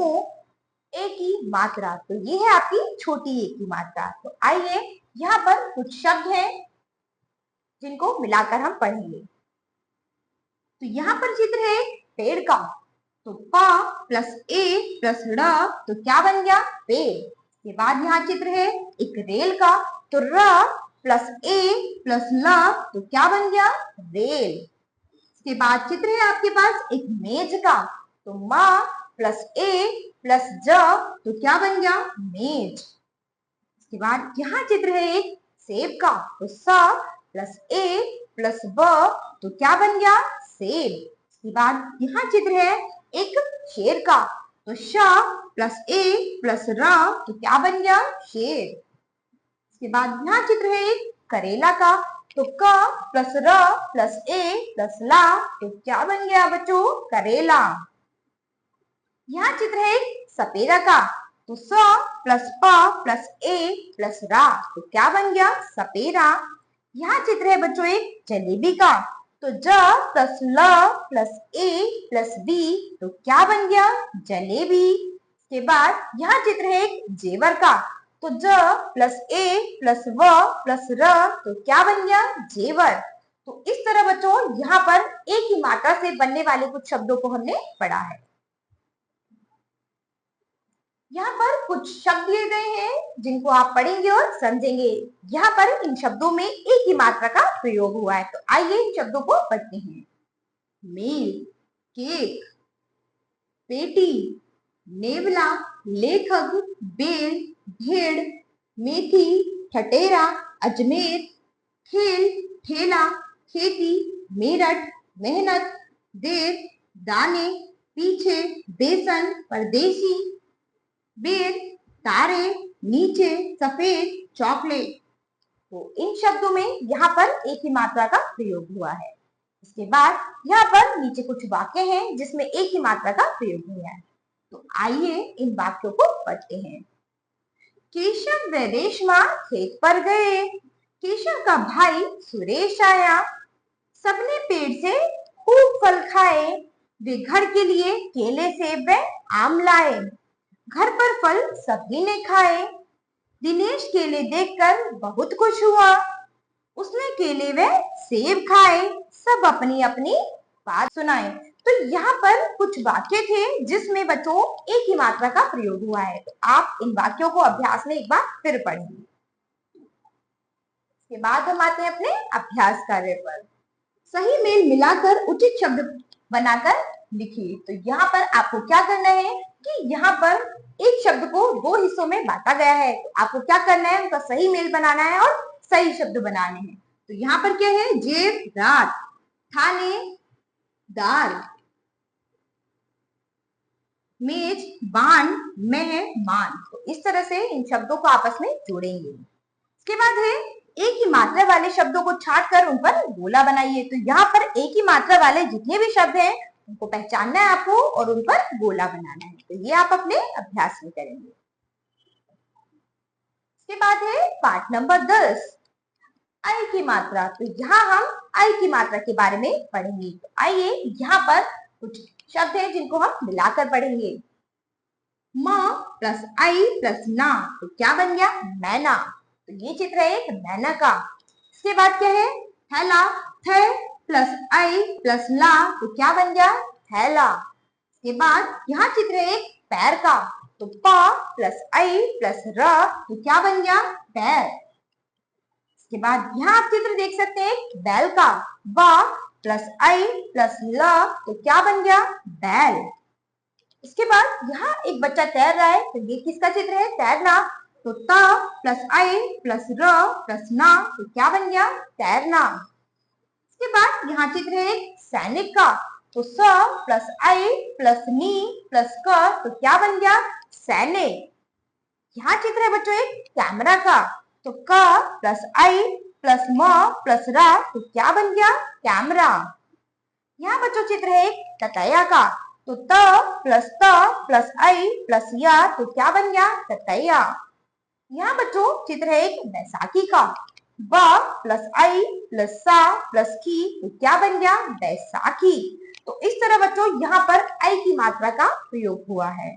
ए की मात्रा। तो ये है आपकी छोटी ए की मात्रा। तो आइए यहाँ पर कुछ शब्द हैं जिनको मिलाकर हम पढ़ेंगे। तो यहाँ पर चित्र है पेड़ का। तो पा प्लस ए प्लस ड़ तो क्या बन गया? पेड़। इसके बाद यहाँ चित्र है एक रेल का। तो र प्लस ए प्लस ल तो क्या बन गया? रेल। इसके बाद चित्र है आपके पास एक मेज का। तो म प्लस ए प्लस ज तो क्या बन गया? मेज। इसके बाद यहाँ चित्र है एक सेब का। तो स प्लस ए प्लस ब तो क्या बन गया? सेब। इसके बाद यहाँ चित्र है एक शेर का। तो श प्लस ए प्लस र तो क्या बन गया? शेर। इसके बाद यहाँ चित्र है एक करेला का। तो क प्लस र प्लस ए प्लस ला तो क्या बन गया बच्चों? करेला। यहाँ चित्र है एक सपेरा का। तो स प्लस प प्लस ए प्लस रा तो क्या बन गया? सपेरा। यहाँ चित्र है बच्चों एक जलेबी का। तो ज प्लस ल प्लस ए प्लस बी तो क्या बन गया? जलेबी। इसके बाद यहाँ चित्र है एक जेवर का। तो ज प्लस ए प्लस व प्लस र तो क्या बन गया? जेवर। तो इस तरह बच्चों यहाँ पर एक ही मात्रा से बनने वाले कुछ शब्दों को हमने पढ़ा है। यहाँ पर कुछ शब्द दिए गए हैं जिनको आप पढ़ेंगे और समझेंगे। यहाँ पर इन शब्दों में एक ही मात्रा का प्रयोग हुआ है। तो आइए इन शब्दों को पढ़ते हैं। मेल, केक, पेटी, नेवला, लेखक, बेल, भेड़, मेथी, ठटेरा, अजमेर, खेल, ठेला, खेती, मेरठ, मेहनत, देर, दाने, पीछे, बेसन, परदेसी, बेर, तारे, नीचे, सफेद, चॉकलेट। तो इन शब्दों में यहाँ पर एक ही मात्रा का प्रयोग हुआ है। इसके बाद यहाँ पर नीचे कुछ वाक्य हैं जिसमें एक ही मात्रा का प्रयोग हुआ है। तो आइए इन वाक्यों को पढ़ते हैं। केशव व रेशमा खेत पर गए। केशव का भाई सुरेश आया। सबने पेड़ से खूब फल खाए। वे घर के लिए केले, सेब व आम लाए। घर पर फल सभी ने खाए। दिनेश केले देखकर बहुत खुश हुआ। उसने केले व सेब खाए। सब अपनी अपनी बात सुनाए। तो यहाँ पर कुछ वाक्य थे जिसमें बच्चों एक ही मात्रा का प्रयोग हुआ है। तो आप इन वाक्यों को अभ्यास में एक बार फिर पढ़ेंगे। इसके बाद हम आते हैं अपने अभ्यास कार्य पर। सही मेल मिलाकर उचित शब्द बनाकर लिखिए। तो यहाँ पर आपको क्या करना है कि यहाँ पर एक शब्द को दो हिस्सों में बांटा गया है। तो आपको क्या करना है? उनका सही मेल बनाना है और सही शब्द बनाने हैं। तो यहाँ पर क्या है? जेब, रात, थाने, दार, मेज, बाण, मेहमान। तो इस तरह से इन शब्दों को आपस में जोड़ेंगे। इसके बाद है एक ही मात्रा वाले शब्दों को छाट कर उन पर गोला बनाइए। तो यहाँ पर एक ही मात्रा वाले जितने भी शब्द हैं उनको पहचानना है आपको और उन पर गोला बनाना है। तो ये आप अपने अभ्यास में करेंगे। इसके बाद है पाठ नंबर 10, आई की मात्रा। तो यहाँ हम आई की मात्रा के बारे में पढ़ेंगे। तो आइए यहाँ पर कुछ शब्द हैं जिनको हम मिलाकर पढ़ेंगे। म प्लस आई प्लस ना तो क्या बन गया? मैना। तो ये चित्र है एक मैना का। इसके बाद क्या है? थैला, थे प्लस आई प्लस ला तो क्या बन गया? थैला। इसके बाद यहाँ चित्र है एक पैर का। तो प प्लस आई प्लस र तो क्या बन गया? पैर। इसके बाद यहाँ आप चित्र देख सकते हैं बैल का। ब प्लस आई प्लस ल तो क्या बन गया? बैल। इसके बाद यहाँ एक बच्चा तैर रहा है। तो ये किसका चित्र है? तैरना। तो त प्लस आई प्लस र प्लस ना तो क्या बन गया? तैरना। इसके बाद यहाँ चित्र है एक सैनिक का। तो स प्लस आई प्लस नी प्लस क तो क्या बन गया? सैनिक। यहाँ चित्र है बच्चों एक कैमरा का। तो क प्लस आई प्लस म प्लस रा तो क्या बन गया? कैमरा। यहाँ बच्चों चित्र है एक ततैया का। तो त प्लस आई प्लस या तो क्या बन गया? ततैया। यहाँ बच्चों चित्र है एक बैसाखी का। ब प्लस आई प्लस सा प्लस की तो क्या बन गया? बैसाखी। तो इस तरह बच्चों यहाँ पर आई की मात्रा का प्रयोग हुआ है।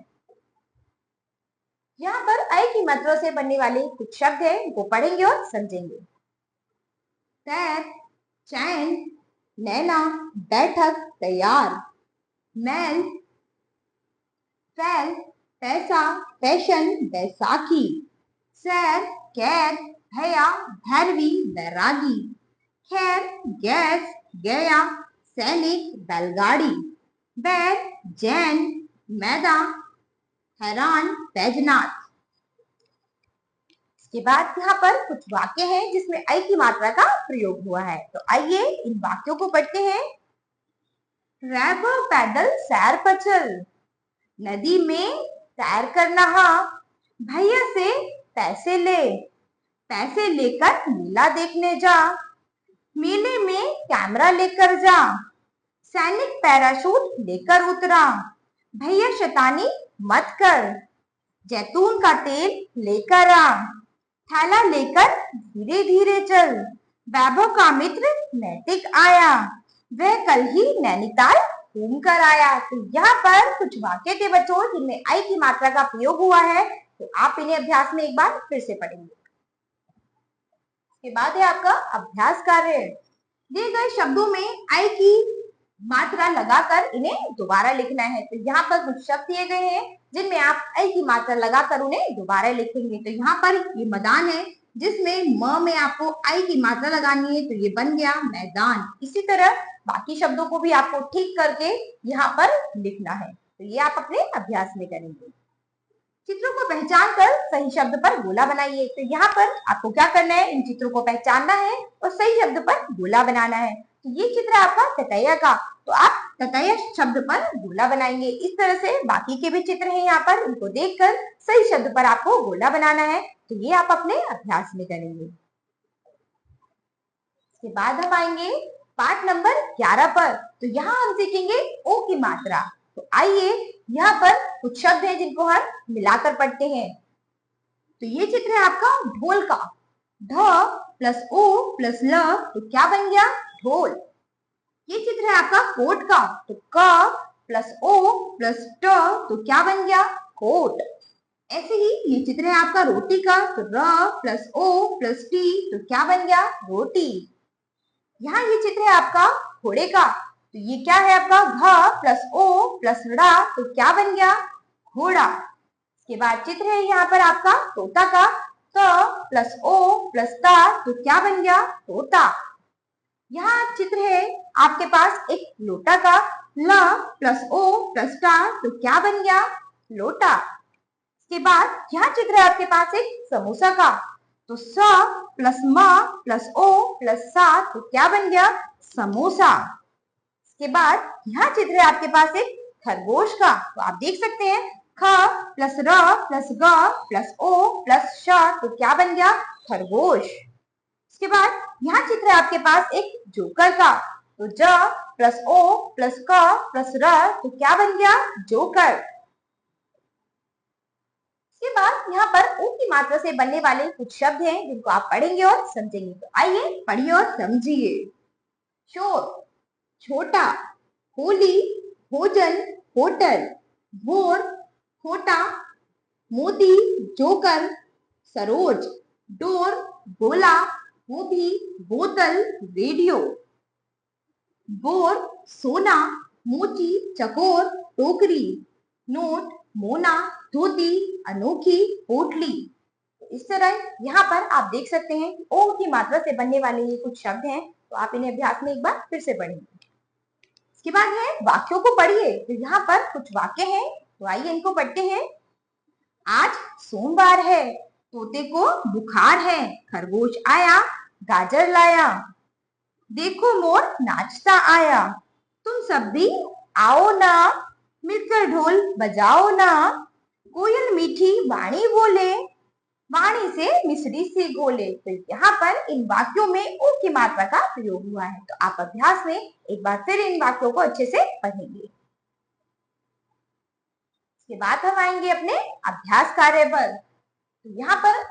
यहाँ पर आई की मात्रा से बनने वाले कुछ शब्द हैं, उनको पढ़ेंगे और समझेंगे। तैर, चैन, नैना, बैठक, तैयार, मैल, फैल, पैसा, फैशन, बैसाखी, सैर, कैद, भैया, भैरवी, बैरागी, खैर, गैस, गया, सैनिक, बैलगाड़ी, बैर, जैन, मैदा, हैरान, बैजनाथ। इसके बाद यहाँ पर कुछ वाक्य हैं जिसमें आई की मात्रा का प्रयोग हुआ है। तो आइए इन वाक्यों को पढ़ते हैं। रैबो पैदल सैर पर चल, नदी में तैर कर नहा, भैया से पैसे ले, पैसे लेकर मेला देखने जा, मेले में कैमरा लेकर जा, सैनिक पैराशूट लेकर उतरा, भैया शैतानी मत कर, जैतून का तेल लेकर आ, थैला लेकर धीरे धीरे चल, वैभव का मित्र नैतिक आया, वह कल ही नैनीताल घूम कर आया। तो यहाँ पर कुछ वाक्य थे बच्चों जिनमें आई की मात्रा का प्रयोग हुआ है, तो आप इन्हें अभ्यास में एक बार फिर से पढ़ेंगे। इसके बाद है आपका अभ्यास कार्य। दिए गए शब्दों में आई की मात्रा लगाकर इन्हें दोबारा लिखना है। तो यहाँ पर कुछ शब्द दिए गए हैं जिनमें आप आई की मात्रा लगाकर उन्हें दोबारा लिखेंगे। तो यहाँ पर ये मैदान है जिसमें म में आपको आई की मात्रा लगानी है, तो ये बन गया मैदान। इसी तरह बाकी शब्दों को भी आपको ठीक करके यहाँ पर लिखना है। तो ये आप अपने अभ्यास में करेंगे। चित्रों को पहचान कर सही शब्द पर गोला बनाइए। तो यहाँ पर आपको क्या करना है, इन चित्रों को पहचानना है और सही शब्द पर गोला बनाना है। तो ये चित्र आपका ततैया का, तो आप ततैया शब्द पर गोला बनाएंगे। इस तरह से बाकी के भी चित्र हैं यहाँ पर, उनको देखकर सही शब्द पर आपको गोला बनाना है। तो ये आप अपने अभ्यास में करेंगे। इसके बाद हम आएंगे पाठ नंबर 11 पर। तो यहाँ हम सीखेंगे ओ की मात्रा। तो आइए यहाँ पर कुछ शब्द हैं जिनको हम मिलाकर पढ़ते हैं। तो ये चित्र है आपका ढोल का। ढ प्लस ओ प्लस ल, तो क्या बन गया, ढोल। ये चित्र है आपका कोट का। तो क प्लस ओ प्लस ट, तो क्या बन गया, कोट। ऐसे ही ये चित्र है आपका रोटी का। तो र प्लस ओ प्लस टी, तो क्या बन गया, रोटी। यहाँ ये चित्र है आपका घोड़े का। तो ये क्या है आपका घ प्लस ओ प्लस ड़ा, तो क्या बन गया, घोड़ा। इसके बाद चित्र है यहाँ पर आपका तोता का। त प्लस ओ प्लस ता, तो क्या बन गया, तोता। यहाँ चित्र है आपके पास एक लोटा का। ल प्लस ओ प्लस टा, तो क्या बन गया, लोटा। इसके बाद यहाँ चित्र है आपके पास एक समोसा का। तो स प्लस म प्लस ओ प्लस सा, तो क्या बन गया, समोसा। इसके बाद यहाँ चित्र है आपके पास एक खरगोश का। तो आप देख सकते हैं ख प्लस र प्लस ग प्लस ओ प्लस श, तो क्या बन गया, खरगोश। इसके बाद यहाँ चित्र है आपके पास एक जोकर का। तो ज प्लस ओ प्लस क प्लस र, तो क्या बन गया, जोकर। इसके बाद यहाँ पर ओ की मात्रा से बनने वाले कुछ शब्द हैं जिनको आप पढ़ेंगे और समझेंगे। तो आइए पढ़िए और समझिए। शोर, छोटा। होली, भोजन, होटल। भोर, खोटा। मोती, जोकर। सरोज, डोर, गोला। गोभी, बोतल, रेडियो। बोर, सोना। मोची, चकोर, टोकरी। नोट, मोना, धोती, अनोखी, पोटली। इस तरह यहाँ पर आप देख सकते हैं कि ओ की मात्रा से बनने वाले ये कुछ शब्द हैं। तो आप इन्हें अभ्यास में एक बार फिर से पढ़ेंगे। इसके बाद है वाक्यों को पढ़िए। तो यहाँ पर कुछ वाक्य हैं, तो आइए इनको पढ़ते हैं। आज सोमवार है, तोते को बुखार है, खरगोश आया, गाजर लाया। देखो मोर नाचता आया, तुम सब भी आओ ना, मिलकर ढोल बजाओ ना। कोयल मीठी वाणी बोले, वाणी से मिश्री से घोले। तो यहाँ पर इन वाक्यों में ओ की मात्रा का प्रयोग हुआ है। तो आप अभ्यास में एक बार फिर इन वाक्यों को अच्छे से पढ़ेंगे। इसके बाद हम आएंगे अपने अभ्यास कार्य पर। तो यहाँ पर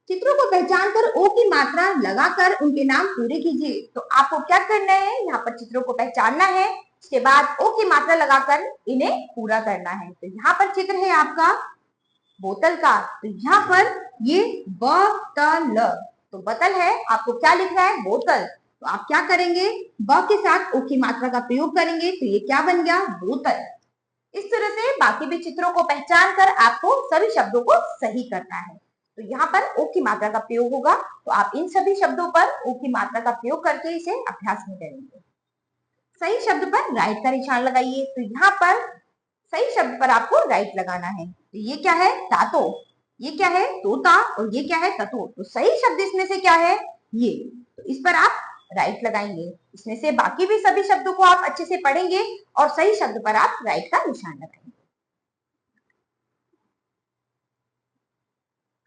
चित्रों को पहचान कर ओ की मात्रा लगाकर उनके नाम पूरे कीजिए। तो आपको क्या करना है, यहाँ पर चित्रों को पहचानना है, उसके बाद ओ की मात्रा लगाकर इन्हें पूरा करना है। तो यहाँ पर चित्र है आपका बोतल का। तो यहाँ पर ये बतल, तो बतल है, आपको क्या लिखना है, बोतल। तो आप क्या करेंगे, ब के साथ ओ की मात्रा का प्रयोग करेंगे। तो ये क्या बन गया, बोतल। इस तरह से बाकी भी चित्रों को पहचान कर आपको सभी शब्दों को सही करना है। तो यहाँ पर ओ की मात्रा का प्रयोग होगा। तो आप इन सभी शब्दों पर ओ की मात्रा का प्रयोग करके इसे अभ्यास में करेंगे। सही शब्द पर राइट का निशान लगाइए। तो यहाँ पर सही शब्द पर आपको राइट लगाना है। तो ये क्या है, तातो। ये क्या है, तोता। और ये क्या है, ततो। तो सही शब्द इसमें से क्या है, ये। तो इस पर आप राइट लगाएंगे। इसमें से बाकी भी सभी शब्दों को आप अच्छे से पढ़ेंगे और सही शब्द पर आप राइट का निशान लगाएंगे।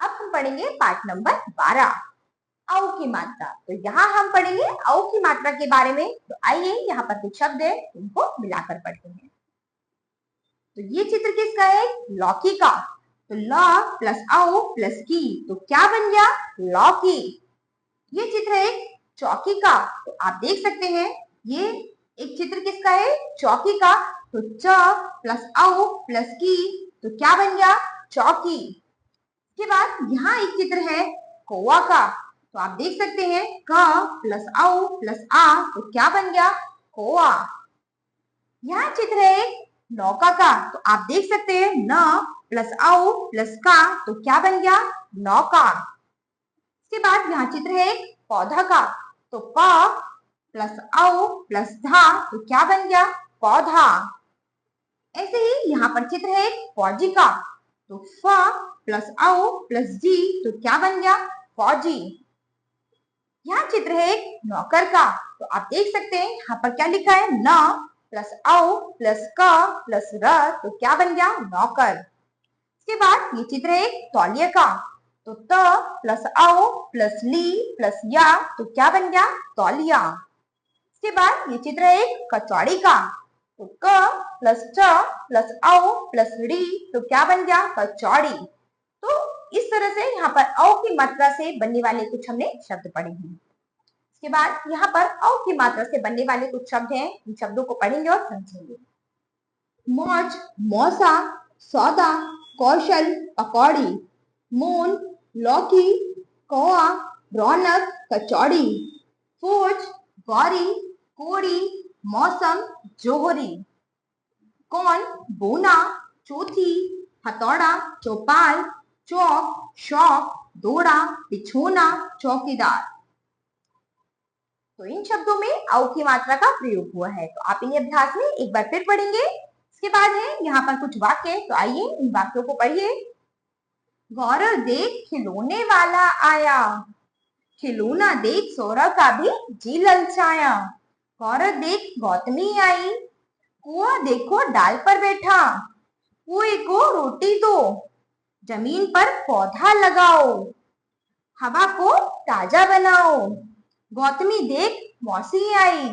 अब हम पढ़ेंगे पाठ नंबर 12, औ की मात्रा। तो यहाँ हम पढ़ेंगे औ की मात्रा के बारे में। तो आइए यहाँ पर कुछ शब्द है, उनको मिलाकर पढ़ते हैं। तो ये चित्र किसका है, लौकी का। तो ल प्लस औ प्लस की, तो क्या बन गया, लौकी। ये चित्र है चौकी का, तो आप देख सकते हैं ये एक चित्र किसका है, चौकी का। तो च प्लस औ प्लस की, तो क्या बन गया, चौकी। इसके बाद यहाँ एक चित्र है कौवा का, तो आप देख सकते हैं क प्लस औ प्लस आ, तो क्या बन गया, कौवा। यहाँ चित्र है एक नौका का, तो आप देख सकते हैं न प्लस औ प्लस का, तो क्या बन गया, नौका। इसके बाद यहाँ चित्र है एक पौधा का, तो प प्लस औ प्लस धा, तो क्या बन गया, पौधा। ऐसे ही यहाँ पर चित्र है एक फौजी का, तो फ प्लस औ प्लस जी, तो क्या बन गया, फौजी। यहाँ चित्र है एक नौकर का, तो आप देख सकते हैं यहाँ पर क्या लिखा है, न प्लस औ प्लस क प्लस र, तो क्या बन गया, नौकर। इसके बाद ये चित्र है एक तौलिया का, तो त प्लस औ प्लस ली प्लस या, तो क्या बन गया, तौलिया। इसके बाद ये चित्र है एक कचौड़ी का, तो क प्लस च प्लस औ प्लस ड़ी, तो क्या बन गया, कचौड़ी। तो इस तरह से यहाँ पर औ की मात्रा से बनने वाले कुछ हमने शब्द पढ़े हैं। इसके बाद यहाँ पर औ की मात्रा से बनने वाले कुछ शब्द हैं, इन शब्दों को पढ़ेंगे और समझेंगे। मौज, मौसा, सौदा, कौशल, पकौड़ी, मून, लौकी, कौआ, रौनक, कचौड़ी, फौज, गौरी, कोड़ी, मौसम, जोहरी, कौन, बोना, चौथी, हथौड़ा, चौपाल, चौक, शौक, दौड़ा, बिछोना, चौकीदार। तो इन शब्दों में औ की मात्रा का प्रयोग हुआ है, तो आप इन्हें अभ्यास में एक बार फिर पढ़ेंगे। इसके बाद है यहाँ पर कुछ वाक्य, तो आइए इन वाक्यों को पढ़िए। गौरव देख खिलौने वाला आया, खिलौना देख सौरभ का भी जी ललचाया। गौरव देख गौतमी आई, कुआ देखो डाल पर बैठा, कुएं को रोटी दो, जमीन पर पौधा लगाओ, हवा को ताजा बनाओ। गौतमी देख मौसी आई,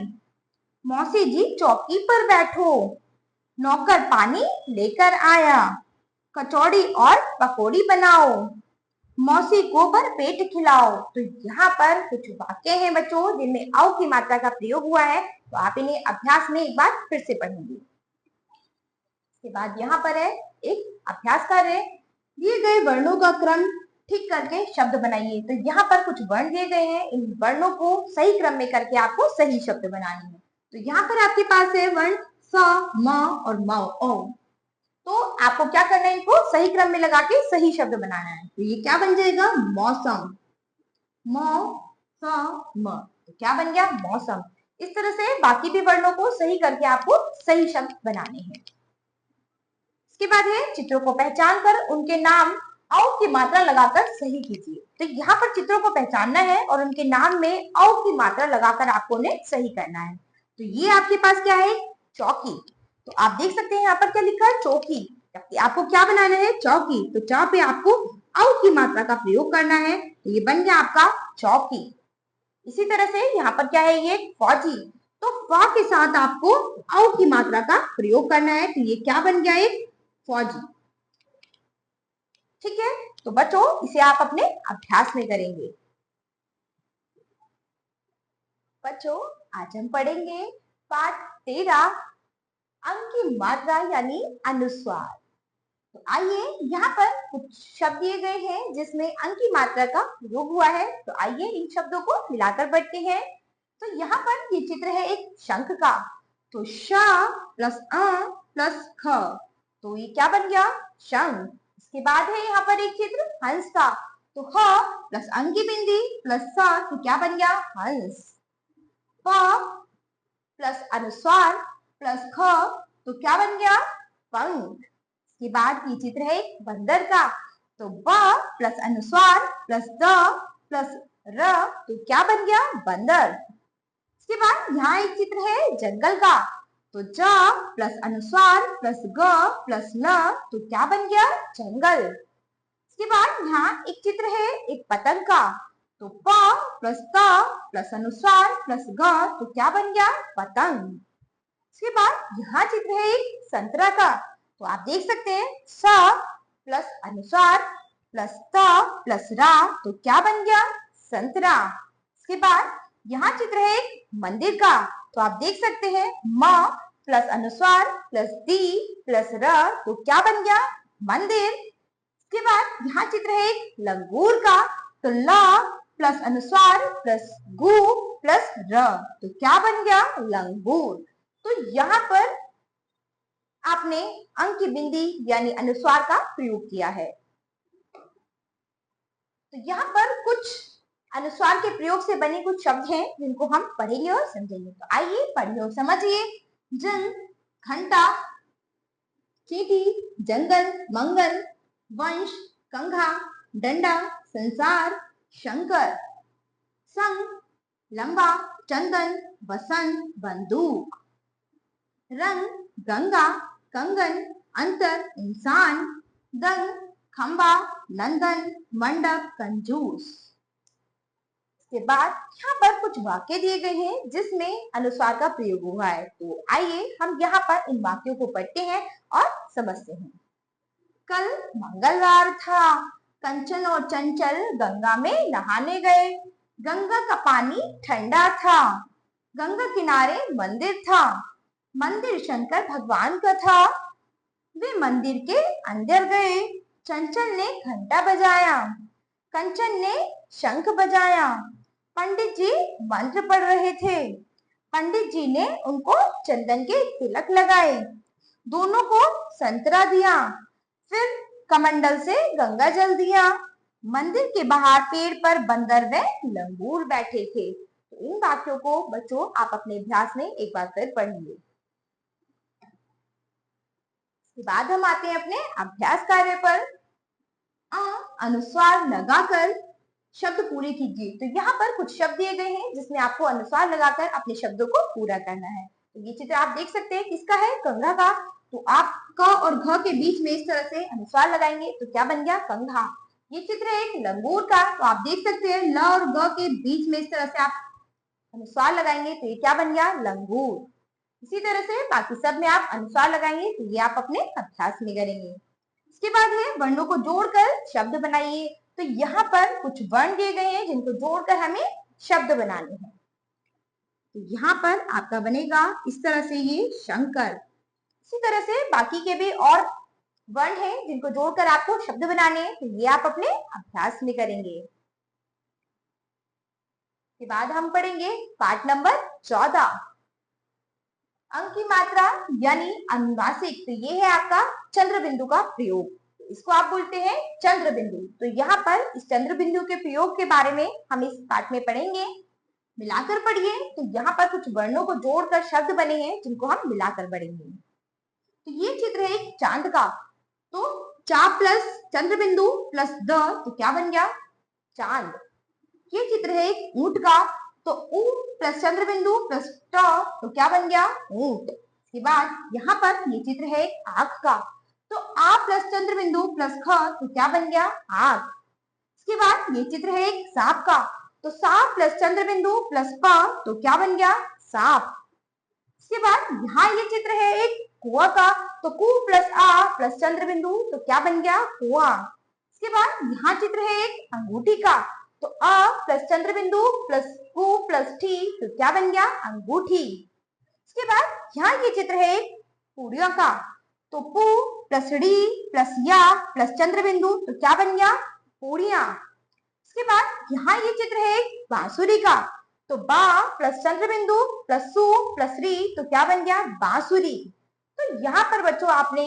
मौसी जी चौकी पर बैठो, नौकर पानी लेकर आया, कचौड़ी और पकौड़ी बनाओ, मौसी को भर पेट खिलाओ। तो यहाँ पर कुछ वाक्य हैं बच्चों जिनमें औ की मात्रा का प्रयोग हुआ है, तो आप इन्हें अभ्यास में एक बार फिर से पढ़ेंगे। इसके बाद यहाँ पर है एक अभ्यास कार्य, दिए गए वर्णों का क्रम ठीक करके शब्द बनाइए। तो यहाँ पर कुछ वर्ण दिए गए हैं, इन वर्णों को सही क्रम में करके आपको सही शब्द बनाने हैं। तो यहाँ पर आपके पास है वर्ण स, म और म, ओ। तो आपको क्या करना है, इनको सही क्रम में लगा के सही शब्द बनाना है। तो ये क्या बन जाएगा, मौसम, म, तो क्या बन गया, मौसम। इस तरह से बाकी भी वर्णों को सही करके आपको सही शब्द बनाने हैं। इसके बाद है चित्रों को पहचान कर उनके नाम औ की मात्रा लगाकर सही कीजिए। तो यहाँ पर चित्रों को पहचानना है और उनके नाम में औ की मात्रा लगाकर आपको उन्हें सही करना है। तो ये आपके पास क्या है, चौकी। तो आप देख सकते हैं यहाँ पर क्या लिखा है, चौकी। आपको क्या बनाना है, चौकी। तो च पे आपको औ की मात्रा का प्रयोग करना है, तो ये बन गया आपका चौकी। इसी तरह से यहाँ पर क्या है, ये फौजी। तो फ के साथ आपको औ की मात्रा का प्रयोग करना है, तो ये क्या बन गया, एक फौजी। ठीक है, तो बच्चों इसे आप अपने अभ्यास में करेंगे। बच्चों आज हम पढ़ेंगे पाठ 13 अंक की मात्रा यानी अनुस्वार। तो आइए यहाँ पर कुछ शब्द दिए गए हैं जिसमें अंक की मात्रा का प्रयोग हुआ है। तो आइए इन शब्दों को मिलाकर पढ़ते हैं। तो यहाँ पर ये चित्र है एक शंख का, तो श प्लस अ प्लस ख, तो ये क्या बन गया, शंख। इसके बाद है यहाँ पर एक चित्र हंस का, तो ह प्लस अंकी बिंदी प्लस स, तो क्या बन गया, हंस। प प्लस अनुस्वार प्लस ख, तो क्या बन गया, पंख। इसके बाद ये चित्र है एक बंदर का, तो ब प्लस अनुस्वार प्लस द प्लस र, तो क्या बन गया, बंदर। इसके बाद यहाँ एक चित्र है जंगल का, तो ज प्लस अनुस्वार प्लस ग प्लस ल, तो क्या बन गया, जंगल। इसके बाद यहाँ एक चित्र है एक पतंग का, तो प प्लस त प्लस अनुस्वार प्लस ग, तो क्या बन गया, पतंग। इसके बाद यहाँ चित्र है एक संतरा का, तो आप देख सकते हैं स प्लस अनुस्वार प्लस त प्लस रा, तो क्या बन गया, संतरा। इसके बाद यहाँ चित्र है एक मंदिर का, तो आप देख सकते हैं म प्लस अनुस्वार प्लस दी प्लस र, तो क्या बन गया? मंदिर। इसके बाद यहाँ चित्र है एक लंगूर का, तो ल प्लस अनुस्वार प्लस गु प्लस र, तो क्या बन गया? लंगूर। तो यहाँ पर आपने अंक की बिंदी यानी अनुस्वार का प्रयोग किया है। तो यहाँ पर कुछ अनुस्वार के प्रयोग से बने कुछ शब्द हैं जिनको हम पढ़ेंगे और समझेंगे। तो आइए पढ़िए और समझिए। जंग, घंटा, चींटी, जंगल, मंगल, वंश, कंघा, डंडा, संसार, शंकर, संग, लंबा, चंदन, बसंत, बंदूक, रंग, गंगा, कंगन, अंतर, इंसान, दंग, खंबा, नंदन, मंडप, कंजूस। इसके बाद यहाँ पर कुछ वाक्य दिए गए हैं जिसमें अनुस्वार का प्रयोग हुआ है। तो आइए हम यहाँ पर इन वाक्यों को पढ़ते हैं और समझते हैं। कल मंगलवार था, कंचन और चंचल गंगा में नहाने गए। गंगा का पानी ठंडा था। गंगा किनारे मंदिर था। मंदिर शंकर भगवान का था। वे मंदिर के अंदर गए। चंचल ने घंटा बजाया। कंचन ने शंख बजाया। पंडित जी मंत्र पढ़ रहे थे। पंडित जी ने उनको चंदन के तिलक लगाए। दोनों को संतरा दिया। फिर कमंडल से गंगा जल दिया। मंदिर के बाहर पेड़ पर बंदर व लंगूर बैठे थे। तो इन वाक्यों को बच्चों आप अपने अभ्यास में एक बार फिर पढ़ेंगे। इसके बाद हम आते हैं अपने अभ्यास कार्य पर। अनुस्वार लगाकर शब्द पूरे कीजिए। तो यहाँ पर कुछ शब्द दिए गए हैं जिसमें आपको अनुस्वार लगाकर अपने शब्दों को पूरा करना है। तो ये चित्र आप देख सकते हैं किसका है? कंघा का। तो आप क और घ के बीच में इस तरह से अनुस्वार लगाएंगे तो क्या बन गया? कंघा। ये चित्र है एक लंगूर का। तो आप देख सकते हैं ल और ग के बीच में इस तरह से आप अनुस्वार लगाएंगे तो ये क्या बन गया? लंगूर। इसी तरह से बाकी सब में आप अनुस्वार लगाएंगे तो ये आप अपने अभ्यास में करेंगे। इसके बाद है वर्णों को जोड़कर शब्द बनाइए। तो यहाँ पर कुछ वर्ण दिए गए हैं जिनको जोड़कर हमें शब्द बनाने हैं। तो यहाँ पर आपका बनेगा इस तरह से ये शंकर। इसी तरह से बाकी के भी और वर्ण हैं जिनको जोड़कर आपको शब्द बनाने हैं, तो ये आप अपने अभ्यास में करेंगे। के बाद हम पढ़ेंगे पाठ नंबर 14, अंक की मात्रा यानी अनुनासिक। तो ये है आपका चंद्र बिंदु का प्रयोग। इसको आप बोलते हैं चंद्र बिंदु। तो यहाँ पर इस चंद्र बिंदु के प्रयोग के बारे में हम इस पाठ में पढ़ेंगे। मिलाकर पढ़िए। तो यहाँ पर कुछ वर्णों को जोड़कर शब्द बने हैं जिनको हम मिलाकर पढ़ेंगे। तो ये चित्र है एक चांद का। तो चा प्लस चंद्र बिंदु प्लस द, तो क्या बन गया? चांद। ये चित्र है एक ऊंट का। तो ऊ प्लस चंद्र बिंदु प्लस ट, तो क्या बन गया? ऊंट। इसके बाद यहाँ पर ये चित्र है एक आंख का। तो आ प्लस चंद्र बिंदु प्लस ख, तो क्या बन गया? आंख। इसके बाद ये चित्र है एक सांप का। तो सा प्लस चंद्र बिंदु प्लस प, तो क्या बन गया? सांप। इसके बाद यहाँ ये चित्र है एक कुआ का। तो कु प्लस आ प्लस चंद्र बिंदु, तो क्या बन गया? कुआ। इसके बाद यहाँ चित्र है एक अंगूठी का। तो अ प्लस चंद्र बिंदु प्लस कु प्लस टी, तो क्या बन गया? अंगूठी। इसके बाद यहाँ ये चित्र है एक पूड़ियों का। तो पु प्लस डी प्लस या प्लस चंद्र बिंदु, तो क्या बन गया? पूड़िया। इसके बाद यहाँ ये चित्र है एक बांसुरी का। तो बा प्लस चंद्र बिंदु प्लस सु प्लस री, तो क्या बन गया? बांसुरी। तो यहाँ पर बच्चों आपने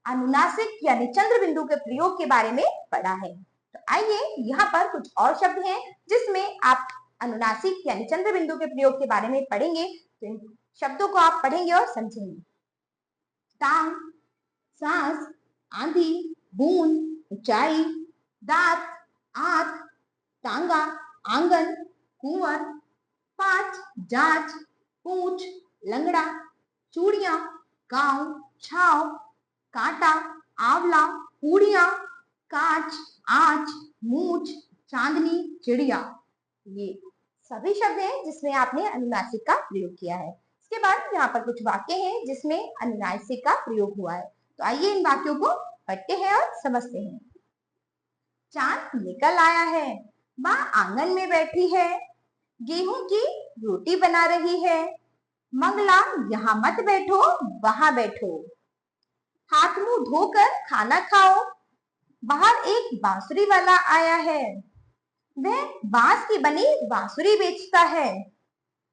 अनुनासिक यानी चंद्र बिंदु के प्रयोग के बारे में पढ़ा है। तो आइए यहाँ पर कुछ और शब्द हैं जिसमें आप अनुनासिक यानी चंद्र बिंदु के प्रयोग के बारे में पढ़ेंगे। तो इन शब्दों को आप पढ़ेंगे और समझेंगे। टांग, सांस, आंधी, बूंद, ऊंचाई, दांत, आंख, टांगा, आंगन, कुंवर, पांच, जांच, पूंछ, लंगड़ा, चूड़ियां, गांव, छाव, कांटा, आंवला, पूड़ियां, कांच, आंच, मूछ, चांदनी, चिड़िया। ये सभी शब्द हैं जिसमें आपने अनुनासिक का प्रयोग किया है। इसके बाद यहाँ पर कुछ वाक्य हैं जिसमें अनुनासिक का प्रयोग हुआ है। तो आइए इन वाक्यों को पढ़ते हैं और समझते हैं। चांद निकल आया है, माँ आंगन में बैठी है, गेहूं की रोटी बना रही है। मंगला यहाँ मत बैठो, वहां बैठो। हाथ मुंह धोकर खाना खाओ। बाहर एक बांसुरी वाला आया है। वह बांस की बनी बांसुरी बेचता है।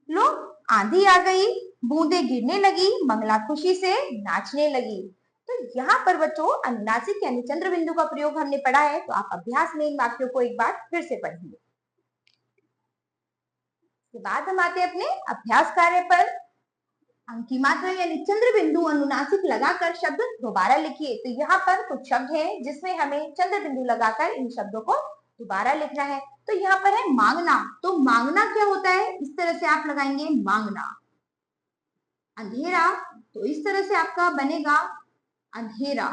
लो, आंधी आ गई, बूंदे गिरने लगी, मंगला खुशी से नाचने लगी। तो यहाँ पर बच्चों अनुनासिक यानी चंद्र बिंदु का प्रयोग हमने पढ़ा है, तो आप अभ्यास में इन वाक्यों को एक बार फिर से पढ़िए। इसके बाद हम आते हैं अपने अभ्यास कार्य पर। अंक की मात्रा यानी चंद्र बिंदु अनुनासिक लगाकर शब्द दोबारा लिखिए। तो यहाँ पर कुछ शब्द हैं जिसमें हमें चंद्र बिंदु लगाकर इन शब्दों को दोबारा लिखना है। तो यहाँ पर है मांगना। तो मांगना क्या होता है, इस तरह से आप लगाएंगे मांगना। अंधेरा, तो इस तरह से आपका बनेगा अंधेरा।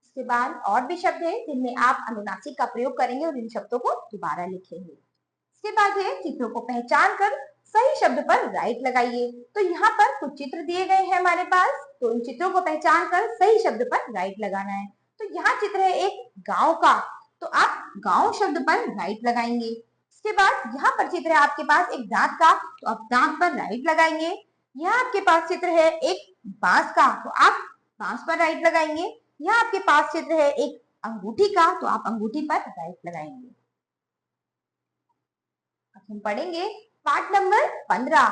इसके बाद और भी शब्द है जिनमें आप अनुनासिक का प्रयोग करेंगे और इन शब्दों को दोबारा लिखेंगे। इसके बाद है चित्रों को पहचान कर सही शब्द पर राइट लगाइए। तो यहाँ पर कुछ चित्र दिए गए हैं हमारे पास, तो इन चित्रों को पहचान कर सही शब्द पर राइट लगाना है। तो यहाँ चित्र है एक गांव का, तो आप गांव शब्द पर राइट लगाएंगे। इसके बाद यहाँ पर चित्र है आपके पास एक दांत का, तो आप दांत पर राइट लगाएंगे। यहाँ आपके पास चित्र है एक बांस का, तो आप बांस पर राइट लगाएंगे। यहाँ आपके पास चित्र है एक अंगूठी का, तो आप अंगूठी पर राइट लगाएंगे। अब हम पढ़ेंगे पाठ नंबर 15,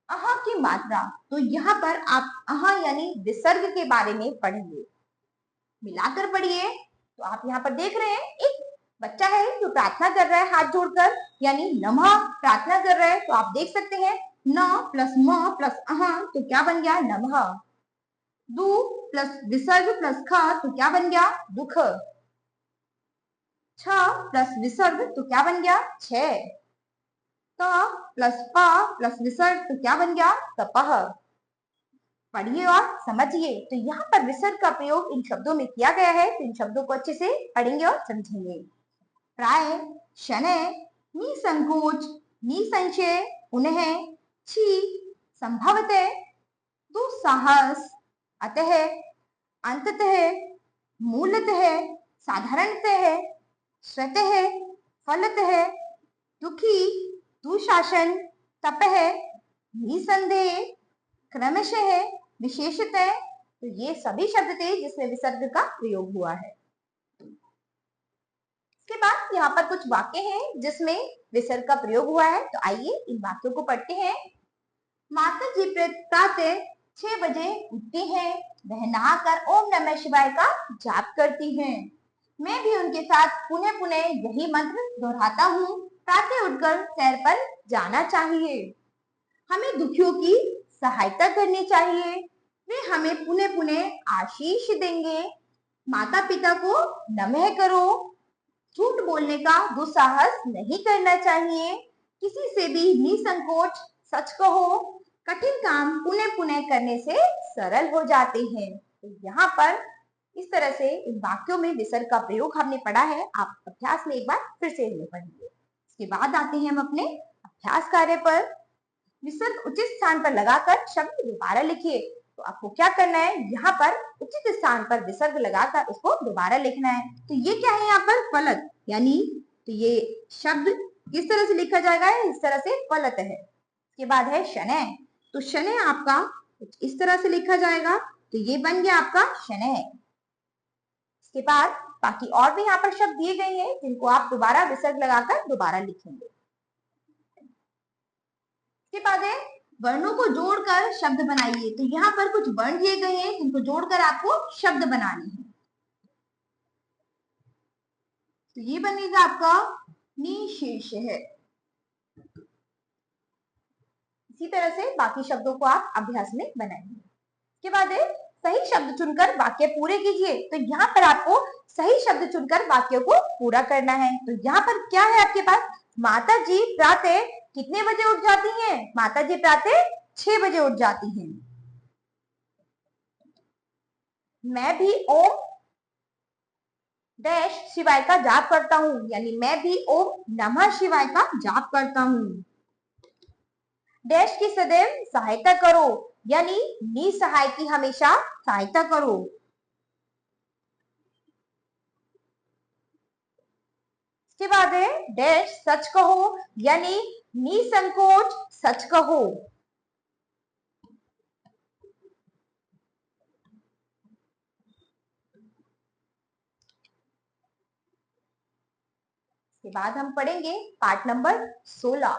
अहा की मात्रा। तो यहाँ पर आप अहा यानी विसर्ग के बारे में पढ़ेंगे। मिलाकर पढ़िए। तो आप यहाँ पर देख रहे हैं एक बच्चा है जो प्रार्थना कर रहा है हाथ जोड़कर, यानी नमः प्रार्थना कर रहा है। तो आप देख सकते हैं न प्लस म प्लस अहा, तो क्या बन गया नमः। दु प्लस विसर्ग प्लस ख, तो क्या बन गया दुख। छ प्लस विसर्ग, तो क्या बन गया छह। त प्लस प प्लस विसर्ग, तो क्या बन गया तपह। पढ़िए और समझिए। तो यहाँ पर विसर्ग का प्रयोग इन शब्दों में किया गया है, तो इन शब्दों को अच्छे से पढ़ेंगे और समझेंगे। प्राय, शनय, निसंकोच, निसंशय, पुनः, छी, संभवतः, दुस्साहस, अतः, अंततः, मूलतः, साधारणतः, स्वतः, फलतः, दुखी, दुशासन, तपः, निसंदेह, क्रमशः, विशेषतः। तो ये सभी शब्द थे जिसमें विसर्ग का प्रयोग हुआ है। इसके बाद यहाँ पर कुछ वाक्य हैं जिसमें विसर्ग का प्रयोग हुआ है, तो आइए इन वाक्यों को पढ़ते हैं। माता जी प्रातः 6 बजे उठती हैं, वह नहाकर ओम नमः शिवाय का जाप करती हैं। मैं भी उनके साथ पुनः पुनः यही मंत्र दोहराता हूँ। प्रातः उठकर सैर पर जाना चाहिए। हमें दुखियों की सहायता करनी चाहिए, वे हमें पुनः पुनः आशीष देंगे। माता पिता को नमः करो। झूठ बोलने का दुस्साहस नहीं करना चाहिए। किसी से भी निसंकोच सच कहो। कठिन काम पुनः पुनः करने से सरल हो जाते हैं। तो यहाँ पर इस तरह से इन वाक्यों में विसर्ग का प्रयोग हमने पढ़ा है। आप अभ्यास में एक बार फिर से इन्हें पढ़िए। इसके बाद आते हैं हम अपने अभ्यास कार्य पर। विसर्ग उचित स्थान पर लगाकर शब्द दोबारा लिखिए। तो आपको क्या करना है, यहाँ पर उचित स्थान पर विसर्ग लगाकर उसको दोबारा लिखना है। तो ये क्या है यहाँ पर फलत, यानी तो ये शब्द किस तरह से लिखा जाएगा, इस तरह से फलत है। इसके बाद है शनय, तो शनय आपका इस तरह से लिखा जाएगा, तो ये बन गया आपका शनय। इसके बाद बाकी और भी यहाँ पर शब्द दिए गए हैं जिनको आप दोबारा विसर्ग लगाकर दोबारा लिखेंगे। इसके बाद है वर्णों को जोड़कर शब्द बनाइए। तो यहाँ पर कुछ वर्ण दिए गए हैं जिनको जोड़कर आपको शब्द बनाने हैं। तो ये बनेगा आपका निशेष है। इसी तरह से बाकी शब्दों को आप अभ्यास में बनाएंगे। इसके बाद है सही शब्द चुनकर वाक्य पूरे कीजिए। तो यहाँ पर आपको सही शब्द चुनकर वाक्य को पूरा करना है। तो यहाँ पर क्या है आपके पास, माता जी प्रातः कितने बजे उठ जाती हैं? माता जी प्रातः 6 बजे उठ जाती हैं। मैं भी ओम डैश शिवाय का जाप करता हूँ, यानी मैं भी ओम नमः शिवाय का जाप करता हूँ। डैश की सदैव सहायता करो, यानी निसहाय की हमेशा सहायता करो। इसके बाद है डैश सच कहो, यानी निसंकोच सच कहो। इसके बाद हम पढ़ेंगे पाठ नंबर 16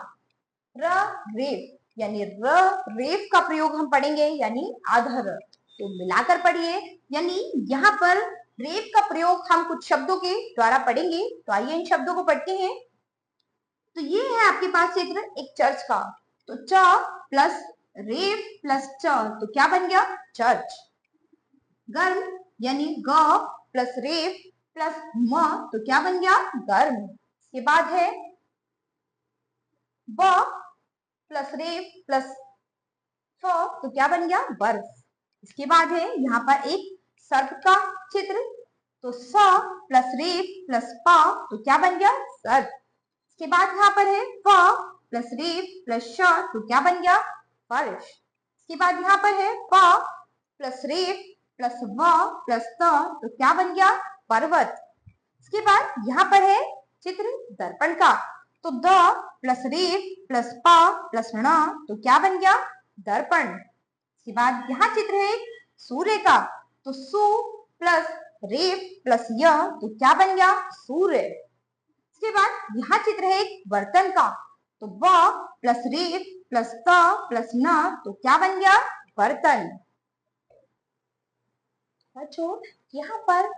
रेफ, यानी रेफ का प्रयोग हम पढ़ेंगे, यानी आधा र। तो मिलाकर पढ़िए, यानी यहाँ पर रेफ का प्रयोग हम कुछ शब्दों के द्वारा पढ़ेंगे। तो आइए इन शब्दों को पढ़ते हैं। तो ये है आपके पास चित्र एक चर्च का। तो च प्लस रेफ प्लस च, तो क्या बन गया? चर्च। गर्म यानी ग प्लस रेफ प्लस म, तो क्या बन गया? गर्म। इसके बाद है ब प्लस रेफ प्लस फ, तो क्या बन गया? बर्फ। इसके बाद है यहाँ पर एक सर्प का चित्र। तो स प्लस रेफ प्लस प, तो क्या बन गया? सर्प। इसके बाद यहाँ पर है फ प्लस रेफ प्लस श, तो क्या बन गया? फर्श। इसके बाद यहाँ पर है प प्लस रेफ प्लस व प्लस त, तो क्या बन गया? पर्वत। इसके बाद यहाँ पर है चित्र दर्पण का। तो द प्लस रेफ प्लस प प्लस ण, तो क्या बन गया? दर्पण। इसके बाद यहाँ चित्र है सूर्य का। तो सु प्लस रेफ प्लस य, तो क्या बन गया? सूर्य। इसके बाद यहाँ चित्र है एक बर्तन का। तो ब प्लस रेफ प्लस त प्लस न, तो क्या बन गया? बर्तन। बच्चों यहाँ पर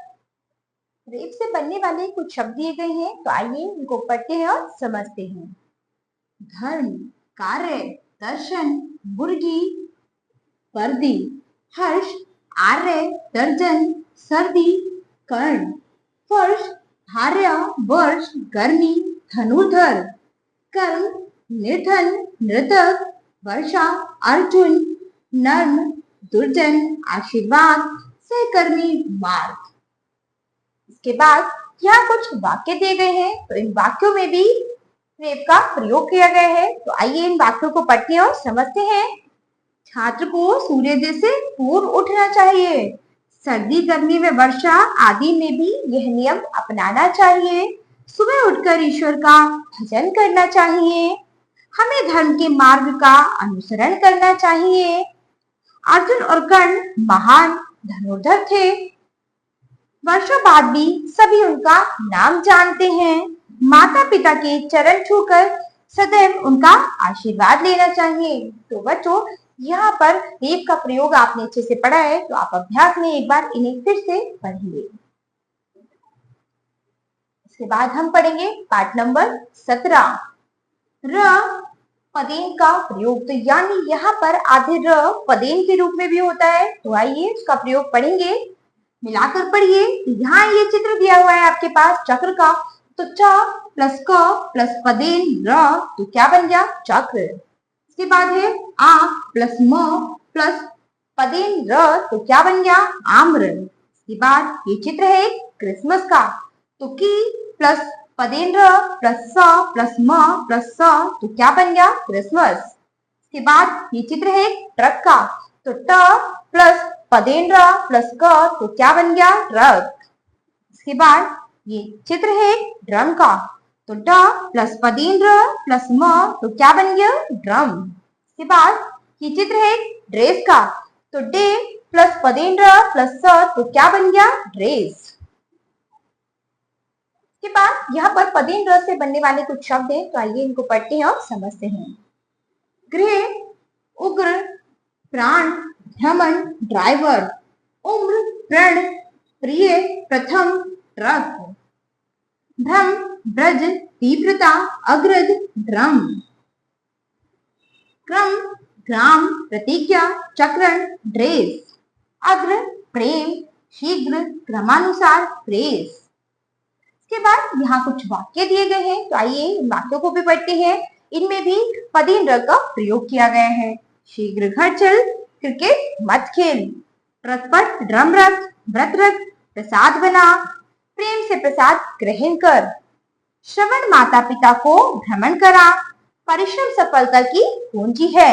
रेप से बनने वाले कुछ शब्द दिए गए हैं, तो आइए इनको पढ़ते हैं और समझते हैं। धर्म, कार्य, दर्शन, मुर्गी, वर्दी, हर्ष, आर्य, दर्जन, सर्दी, कर्ण, फर्श, धार्य, वर्ष, गर्मी, धनुर्धर, कर्म, निर्धन, मृतक, वर्षा, अर्जुन, नर्म, दुर्जन, आशीर्वाद, सहकर्मी, मार्ग। इसके बाद यहाँ कुछ वाक्य दिए गए हैं, तो इन वाक्यों में भी रेप का प्रयोग किया गया है। तो आइए इन वाक्यों को पढ़ते हैं और समझते हैं। छात्र को सूर्योदय से पूर्व उठना चाहिए। सर्दी, गर्मी व वर्षा आदि में भी यह नियम अपनाना चाहिए। सुबह उठकर ईश्वर का भजन करना चाहिए। हमें धर्म के मार्ग का अनुसरण करना चाहिए। अर्जुन और कर्ण महान धनुर्धर थे। वर्षों बाद भी सभी उनका नाम जानते हैं। माता पिता के चरण छूकर सदैव उनका आशीर्वाद लेना चाहिए। तो बच्चों यहाँ पर रेप का प्रयोग आपने अच्छे से पढ़ा है, तो आप अभ्यास में एक बार इन्हें फिर से पढ़िए। इसके बाद हम पढ़ेंगे पाठ नंबर 17 पदेन का प्रयोग। तो यानी यहाँ पर आधे र पदेन के रूप में भी होता है। तो आइए उसका प्रयोग पढ़ेंगे, मिलाकर पढ़िए। यहाँ ये चित्र दिया हुआ है आपके पास चक्र का। तो च प्लस क प्लस पदेन र, तो क्या बन गया? चक्र। इसके बाद है आ प्लस म प्लस पदेन र, तो क्या बन गया? आम्र। इसके बाद ये चित्र है क्रिसमस का। तो की प्लस पदेन र प्लस स प्लस म प्लस स, तो क्या बन गया? क्रिसमस। इसके बाद ये चित्र है ट्रक का। तो ट प्लस पदेन र प्लस क, तो क्या बन गया? ट्रक। इसके बाद ये चित्र है ड्रम का। तो ड प्लस पदेन र प्लस म, तो क्या बन गया? ड्रम। इसके बाद ये चित्र है ड्रेस का। तो डे प्लस पदेन र प्लस स, तो क्या बन गया? ड्रेस। इसके बाद यहाँ पर पदेन र से बनने वाले कुछ शब्द हैं, तो आइए इनको पढ़ते हैं और समझते हैं। गृह, उग्र, प्राण, भ्रमण, ड्राइवर, उम्र, प्रण, प्रिय, प्रथम, ट्रक, भ्रम, ब्रज, तीव्रता, अग्रद, ड्रम, क्रम, ग्राम, प्रतिज्ञा, चक्रण, ड्रेस, अग्र, प्रेम, शीघ्र, क्रमानुसार, प्रेस। इसके बाद यहाँ कुछ वाक्य दिए गए हैं, तो आइए इन वाक्यों को भी पढ़ते हैं। इनमें भी पदेन र का प्रयोग किया गया है। शीघ्र घर चल, क्रिकेट मत खेल, ट्रक पर ड्रम रख, व्रत रख, प्रसाद बना, प्रेम से प्रसाद ग्रहण कर, श्रवण माता पिता को भ्रमण करा, परिश्रम सफलता की कुंजी है।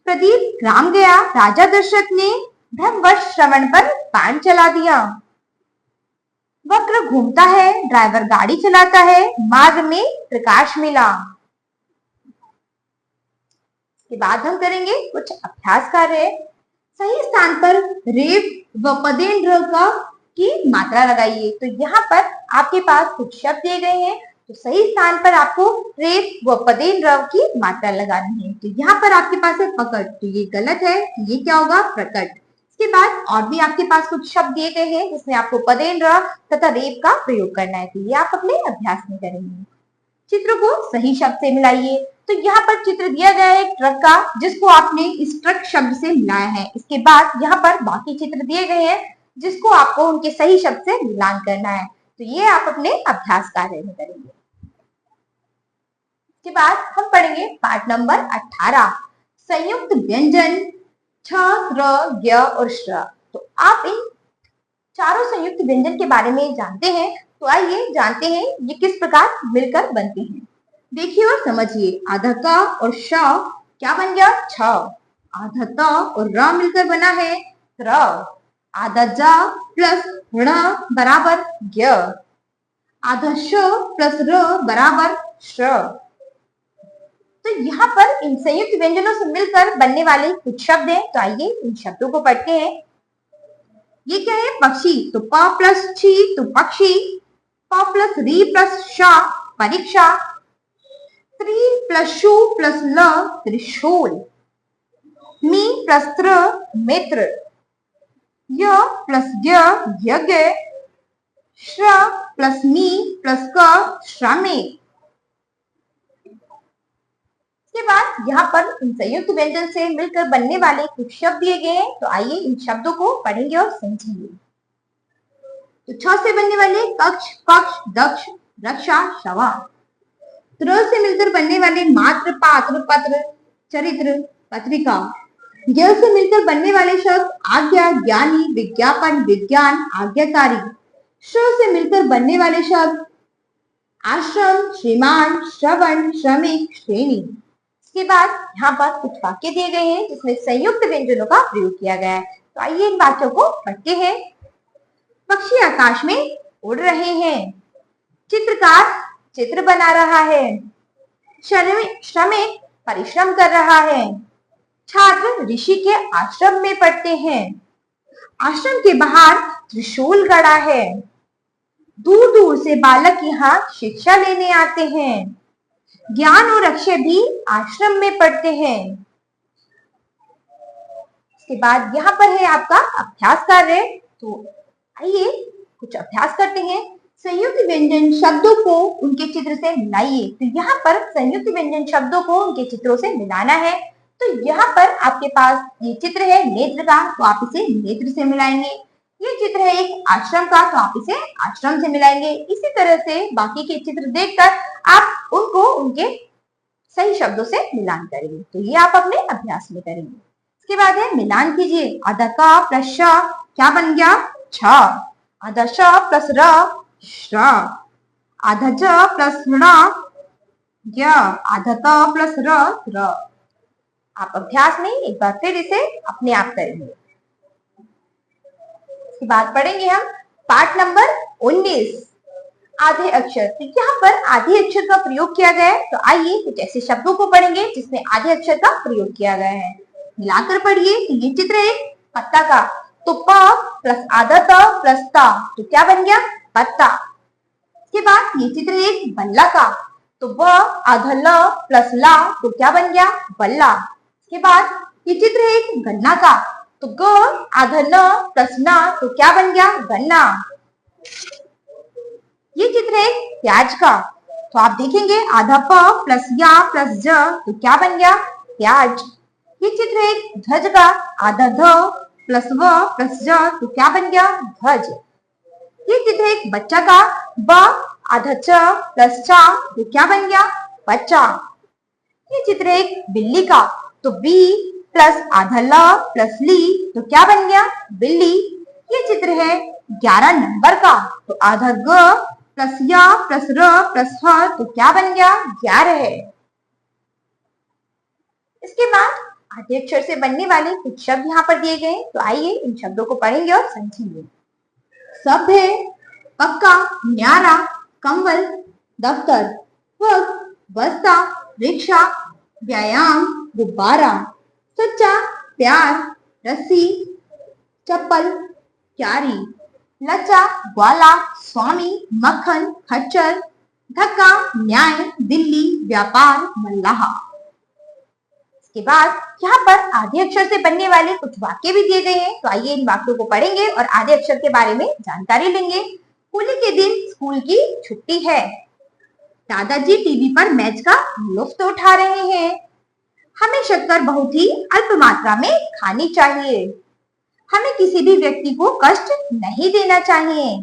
प्रदीप ग्राम गया, राजा दशरथ ने भ्रमवश श्रवण पर बाण चला दिया। वक्र घूमता है, ड्राइवर गाड़ी चलाता है, मार्ग में प्रकाश मिला। इसके बाद हम करेंगे कुछ अभ्यास कार्य। सही स्थान पर रेफ व पदेन्द्र का की मात्रा लगाइए। तो यहाँ पर आपके पास कुछ शब्द दिए गए हैं, तो सही स्थान पर आपको रेफ व पदेन्द्र की मात्रा लगानी है। तो यहाँ पर आपके पास है पकड़, तो ये गलत है, ये क्या होगा, प्रकट। इसके बाद और भी आपके पास कुछ शब्द दिए गए हैं जिसमें आपको पदेन्द्र तथा रेफ का प्रयोग करना है, तो ये आप अपने अभ्यास में करेंगे। चित्र को सही शब्द से मिलाइए। तो यहाँ पर चित्र दिया गया है ट्रक का, जिसको आपने इस ट्रक शब्द से मिलाया है। इसके बाद यहाँ पर बाकी चित्र दिए गए हैं जिसको आपको उनके सही शब्द से मिलान करना है, तो ये आप अपने अभ्यास कार्य में करेंगे। इसके बाद हम पढ़ेंगे पाठ नंबर 18, संयुक्त व्यंजन छ, र, य और श। तो आप इन चारों संयुक्त व्यंजन के बारे में जानते हैं, तो आइए जानते हैं ये किस प्रकार मिलकर बनते हैं। देखिए और समझिए। आधा क और श क्या बन गया, छ। आधा त और र मिलकर बना है त्र। आधा ज प्लस ण बराबर य। आधा श प्लस र बराबर श। तो यहाँ पर इन संयुक्त व्यंजनों से मिलकर बनने वाले कुछ शब्द हैं, तो आइए इन शब्दों को पढ़ते हैं। ये क्या है, पक्षी, तो प प्लस छी तो पक्षी। प प्लस री प्लस शा परीक्षा। त्रि प्लस शु प्लस ल त्रिशूल। मी प्लस त्र मित्र। य प्लस य यज्ञ। श्र प्लस मी प्लस क श्रमिक। इसके बाद यहाँ पर इन संयुक्त व्यंजन से मिलकर बनने वाले कुछ शब्द दिए गए हैं, तो आइए इन शब्दों को पढ़ेंगे और समझेंगे। तो छ से बनने वाले कक्ष, पक्ष, दक्ष, रक्षा, शवा। त्र से मिलकर बनने वाले मात्र, पात्र, पत्र, चरित्र, पत्रिका। य से मिलकर बनने वाले शब्द आज्ञा, ज्ञानी, विज्ञापन, विज्ञान, आज्ञाकारी। श से मिलकर बनने वाले शब्द आश्रम, श्रीमान, श्रवण, श्रमिक, श्रेणी। इसके बाद यहाँ पर कुछ वाक्य दिए गए हैं जिसमें संयुक्त व्यंजनों का प्रयोग किया गया है, तो आइए इन वाक्यों को पढ़ते हैं। पक्षी आकाश में उड़ रहे हैं। चित्रकार चित्र बना रहा है। श्रमिक परिश्रम कर रहा है। छात्र ऋषि के आश्रम में पढ़ते हैं। आश्रम के बाहर त्रिशूल गड़ा है। दूर दूर से बालक यहाँ शिक्षा लेने आते हैं। ज्ञान और अक्षय भी आश्रम में पढ़ते हैं। इसके बाद यहाँ पर है आपका अभ्यास कार्य, तो आइए कुछ अभ्यास करते हैं। संयुक्त व्यंजन शब्दों को उनके चित्र से मिलाइए। तो यहाँ पर संयुक्त व्यंजन शब्दों को उनके चित्रों से मिलाना है। तो यहाँ पर आपके पास ये चित्र है नेत्र का, तो आप इसे नेत्र से मिलाएंगे। ये चित्र है एक आश्रम का, तो आप इसे आश्रम से मिलाएंगे। इसी तरह से बाकी के चित्र देखकर आप उनको उनके सही शब्दों से मिलान करेंगे, तो ये आप अपने अभ्यास में करेंगे। इसके बाद है मिलान कीजिए। आधा का प्लस श क्या बन गया, छ। आधा श प्लस र श्र। आधा ज प्लस ण य। आधा त प्लस र त्र। आप अभ्यास में एक बार फिर इसे अपने आप करेंगे। इसके बाद पढ़ेंगे हम पाठ नंबर 19, आधे अक्षर। तो यहाँ पर आधे अक्षर का प्रयोग किया गया है, तो आइए कुछ ऐसे शब्दों को पढ़ेंगे जिसमें आधे अक्षर का प्रयोग किया गया है। मिलाकर पढ़िए। तो ये चित्र है पत्ता का, तो प प्लस आधा त प्लस ता, तो क्या बन गया, पत्ता। इसके बाद ये चित्र है बल्ला का, तो ब आधा ल प्लस ला, तो क्या बन गया, बल्ला। इसके बाद ये चित्र है गन्ना का, तो ग आधा न प्लस ना, तो क्या बन गया, गन्ना। ये चित्र है प्याज का, तो आप देखेंगे आधा प प्लस या प्लस ज, तो क्या बन गया, प्याज। ये चित्र है ध्वज का, आधा ध प्लस व प्लस ज, तो क्या बन गया, ध्वज। ये चित्र है बच्चा का, ब आधा च प्लस चा, तो क्या बन गया, बच्चा। ये चित्र है बिल्ली का, तो बी प्लस आधा ल प्लस ली, तो क्या बन गया, बिल्ली। ये चित्र है 11 नंबर का, तो आधा ग प्लस या प्लस र प्लस ह, तो क्या बन गया, 11 है। इसके बाद आधे अक्षर से बनने वाले कुछ शब्द यहाँ पर दिए गए, तो आइए इन शब्दों को पढ़ेंगे और समझेंगे। सभ्य, पक्का, न्यारा, कंबल, दफ्तर, वक्त, बस्ता, रिक्शा, व्यायाम, गुब्बारा, सच्चा, प्यार, रस्सी, चप्पल, क्यारी, लच्चा, ग्वाला, स्वामी, मक्खन, खच्चर, धक्का, न्याय, दिल्ली, व्यापार, मल्लाहा। इसके बाद यहाँ पर आधे अक्षर से बनने वाले कुछ वाक्य भी दिए गए हैं, तो आइए इन वाक्यों को पढ़ेंगे और आधे अक्षर के बारे में जानकारी लेंगे। होली के दिन स्कूल की छुट्टी है। दादाजी टीवी पर मैच का लुत्फ उठा रहे हैं। हमें शक्कर बहुत ही अल्प मात्रा में खानी चाहिए। हमें किसी भी व्यक्ति को कष्ट नहीं देना चाहिए।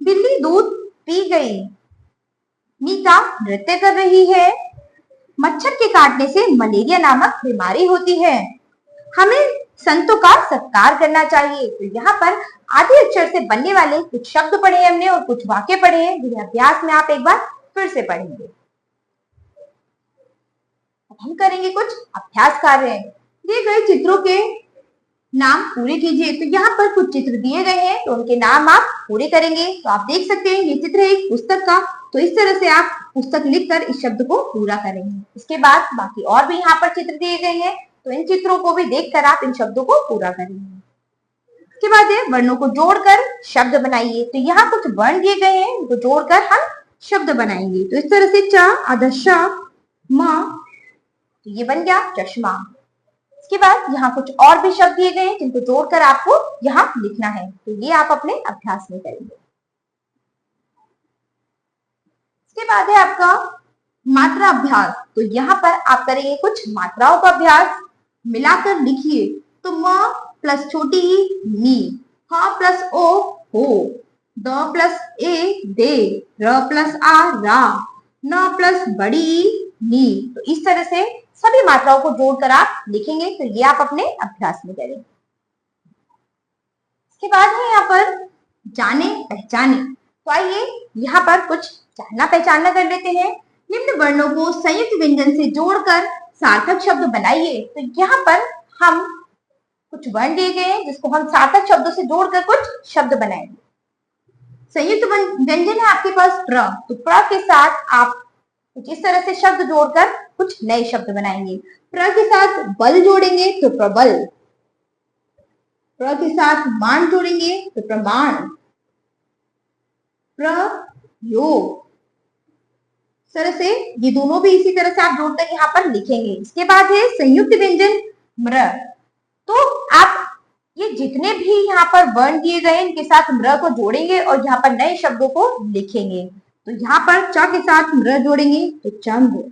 बिल्ली दूध पी गई। मीता नृत्य कर रही है। मच्छर के काटने से मलेरिया नामक बीमारी होती है। हमें संतों का सत्कार करना चाहिए। तो यहाँ पर आधे अक्षर से बनने वाले कुछ शब्द पढ़े हमने और कुछ वाक्य पढ़े हैं, जिन्हें अभ्यास में आप एक बार फिर से पढ़ेंगे। अब हम करेंगे कुछ अभ्यास कार्य। दिए गए चित्रों के नाम पूरे कीजिए। तो यहाँ पर कुछ चित्र दिए गए हैं, तो उनके नाम आप पूरे करेंगे। तो आप देख सकते हैं ये चित्र है एक पुस्तक का, तो इस तरह से आप पुस्तक लिखकर इस शब्द को पूरा करेंगे। इसके बाद बाकी और भी यहाँ पर चित्र दिए गए हैं, तो इन चित्रों को भी देखकर आप इन शब्दों को पूरा करेंगे। इसके बाद है वर्णों को जोड़कर शब्द बनाइए। तो यहाँ कुछ वर्ण दिए गए हैं, उनको जोड़कर हम शब्द बनाएंगे। तो इस तरह से चा आधा श मां, तो ये बन गया चश्मा। इसके बाद यहाँ कुछ और भी शब्द दिए गए हैं, जिनको जोड़कर आपको यहाँ लिखना है। तो ये आप अपने अभ्यास में करेंगे। इसके बाद है आपका मात्रा अभ्यास। तो यहाँ पर आप करेंगे कुछ मात्राओं का अभ्यास। मिलाकर लिखिए। तो म प्लस छोटी ई मी, ह प्लस ओ हो, द प्लस ए दे, र प्लस आ रा, न प्लस बड़ी ई नी। तो इस तरह से सभी मात्राओं को जोड़कर आप लिखेंगे। तो ये आप अपने अभ्यास में करेंगे। इसके बाद है यहाँ पर जाने पहचाने। तो आइए यहाँ पर कुछ जानना पहचानना कर लेते हैं। निम्न वर्णों को संयुक्त व्यंजन से जोड़कर सार्थक शब्द बनाइए। तो यहाँ पर हम कुछ वर्ण दिए गए हैं, जिसको हम सार्थक शब्दों से जोड़कर कुछ शब्द बनाएंगे। संयुक्त व्यंजन है आपके पास प्र, तो प्र के साथ आप कुछ इस तरह से शब्द जोड़कर कुछ नए शब्द बनाएंगे। प्र के साथ बल जोड़ेंगे तो प्रबल, प्र के साथ मान जोड़ेंगे तो प्रमाण, प्रयोग। इस तरह से ये दोनों भी इसी तरह से आप जोड़कर यहाँ पर लिखेंगे। इसके बाद है संयुक्त व्यंजन म्र। तो आप ये जितने भी यहाँ पर वर्ण दिए गए इनके साथ म्र को जोड़ेंगे और यहाँ पर नए शब्दों को लिखेंगे। तो यहाँ पर च के साथ म्र जोड़ेंगे तो चंद्र,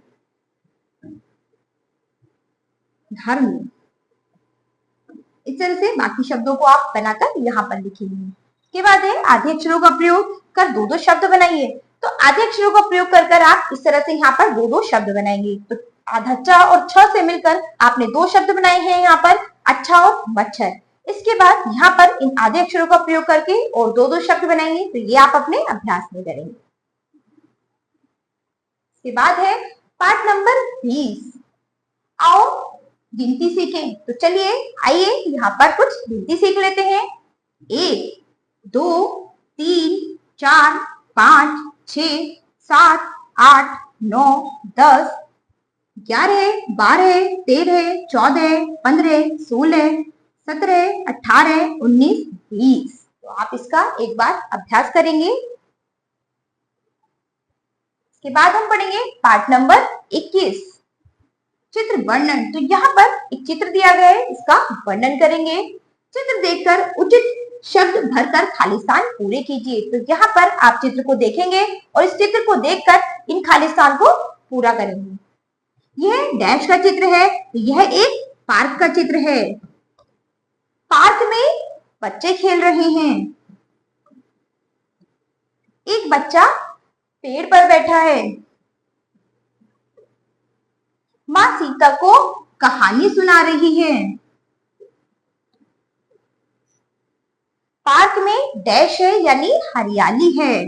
धर्म। इस तरह से बाकी शब्दों को आप बनाकर यहाँ पर लिखेंगे। इसके बाद है आधे अक्षरों का प्रयोग कर दो दो शब्द बनाइए। तो आधे अक्षरों का प्रयोग कर आप इस तरह से यहाँ पर दो दो शब्द बनाएंगे। तो आधा च और छ से मिलकर आपने दो शब्द बनाए हैं यहाँ पर, अच्छा और मच्छर। इसके बाद यहाँ पर इन आधे अक्षरों का प्रयोग करके और दो दो शब्द बनाएंगे। तो ये आप अपने अभ्यास में करेंगे। इसके बाद है पाठ नंबर 20। आओ गिनती सीखें। तो चलिए आइए यहाँ पर कुछ गिनती सीख लेते हैं। 1 2 3 4 5 6 7 8 9 10 11 12 13 14 15 16 17 18 19 20। तो आप इसका एक बार अभ्यास करेंगे। इसके बाद हम पढ़ेंगे पाठ नंबर 21, चित्र वर्णन। तो यहाँ पर एक चित्र दिया गया है, इसका वर्णन करेंगे। चित्र देखकर उचित शब्द भरकर खाली स्थान पूरे कीजिए। तो यहाँ पर आप चित्र को देखेंगे और इस चित्र को देखकर इन खाली स्थान को पूरा करेंगे। यह डैश का चित्र है, तो यह एक पार्क का चित्र है। पार्क में बच्चे खेल रहे हैं। एक बच्चा पेड़ पर बैठा है। माँ सीता को कहानी सुना रही है। पार्क में डैश है यानी हरियाली है।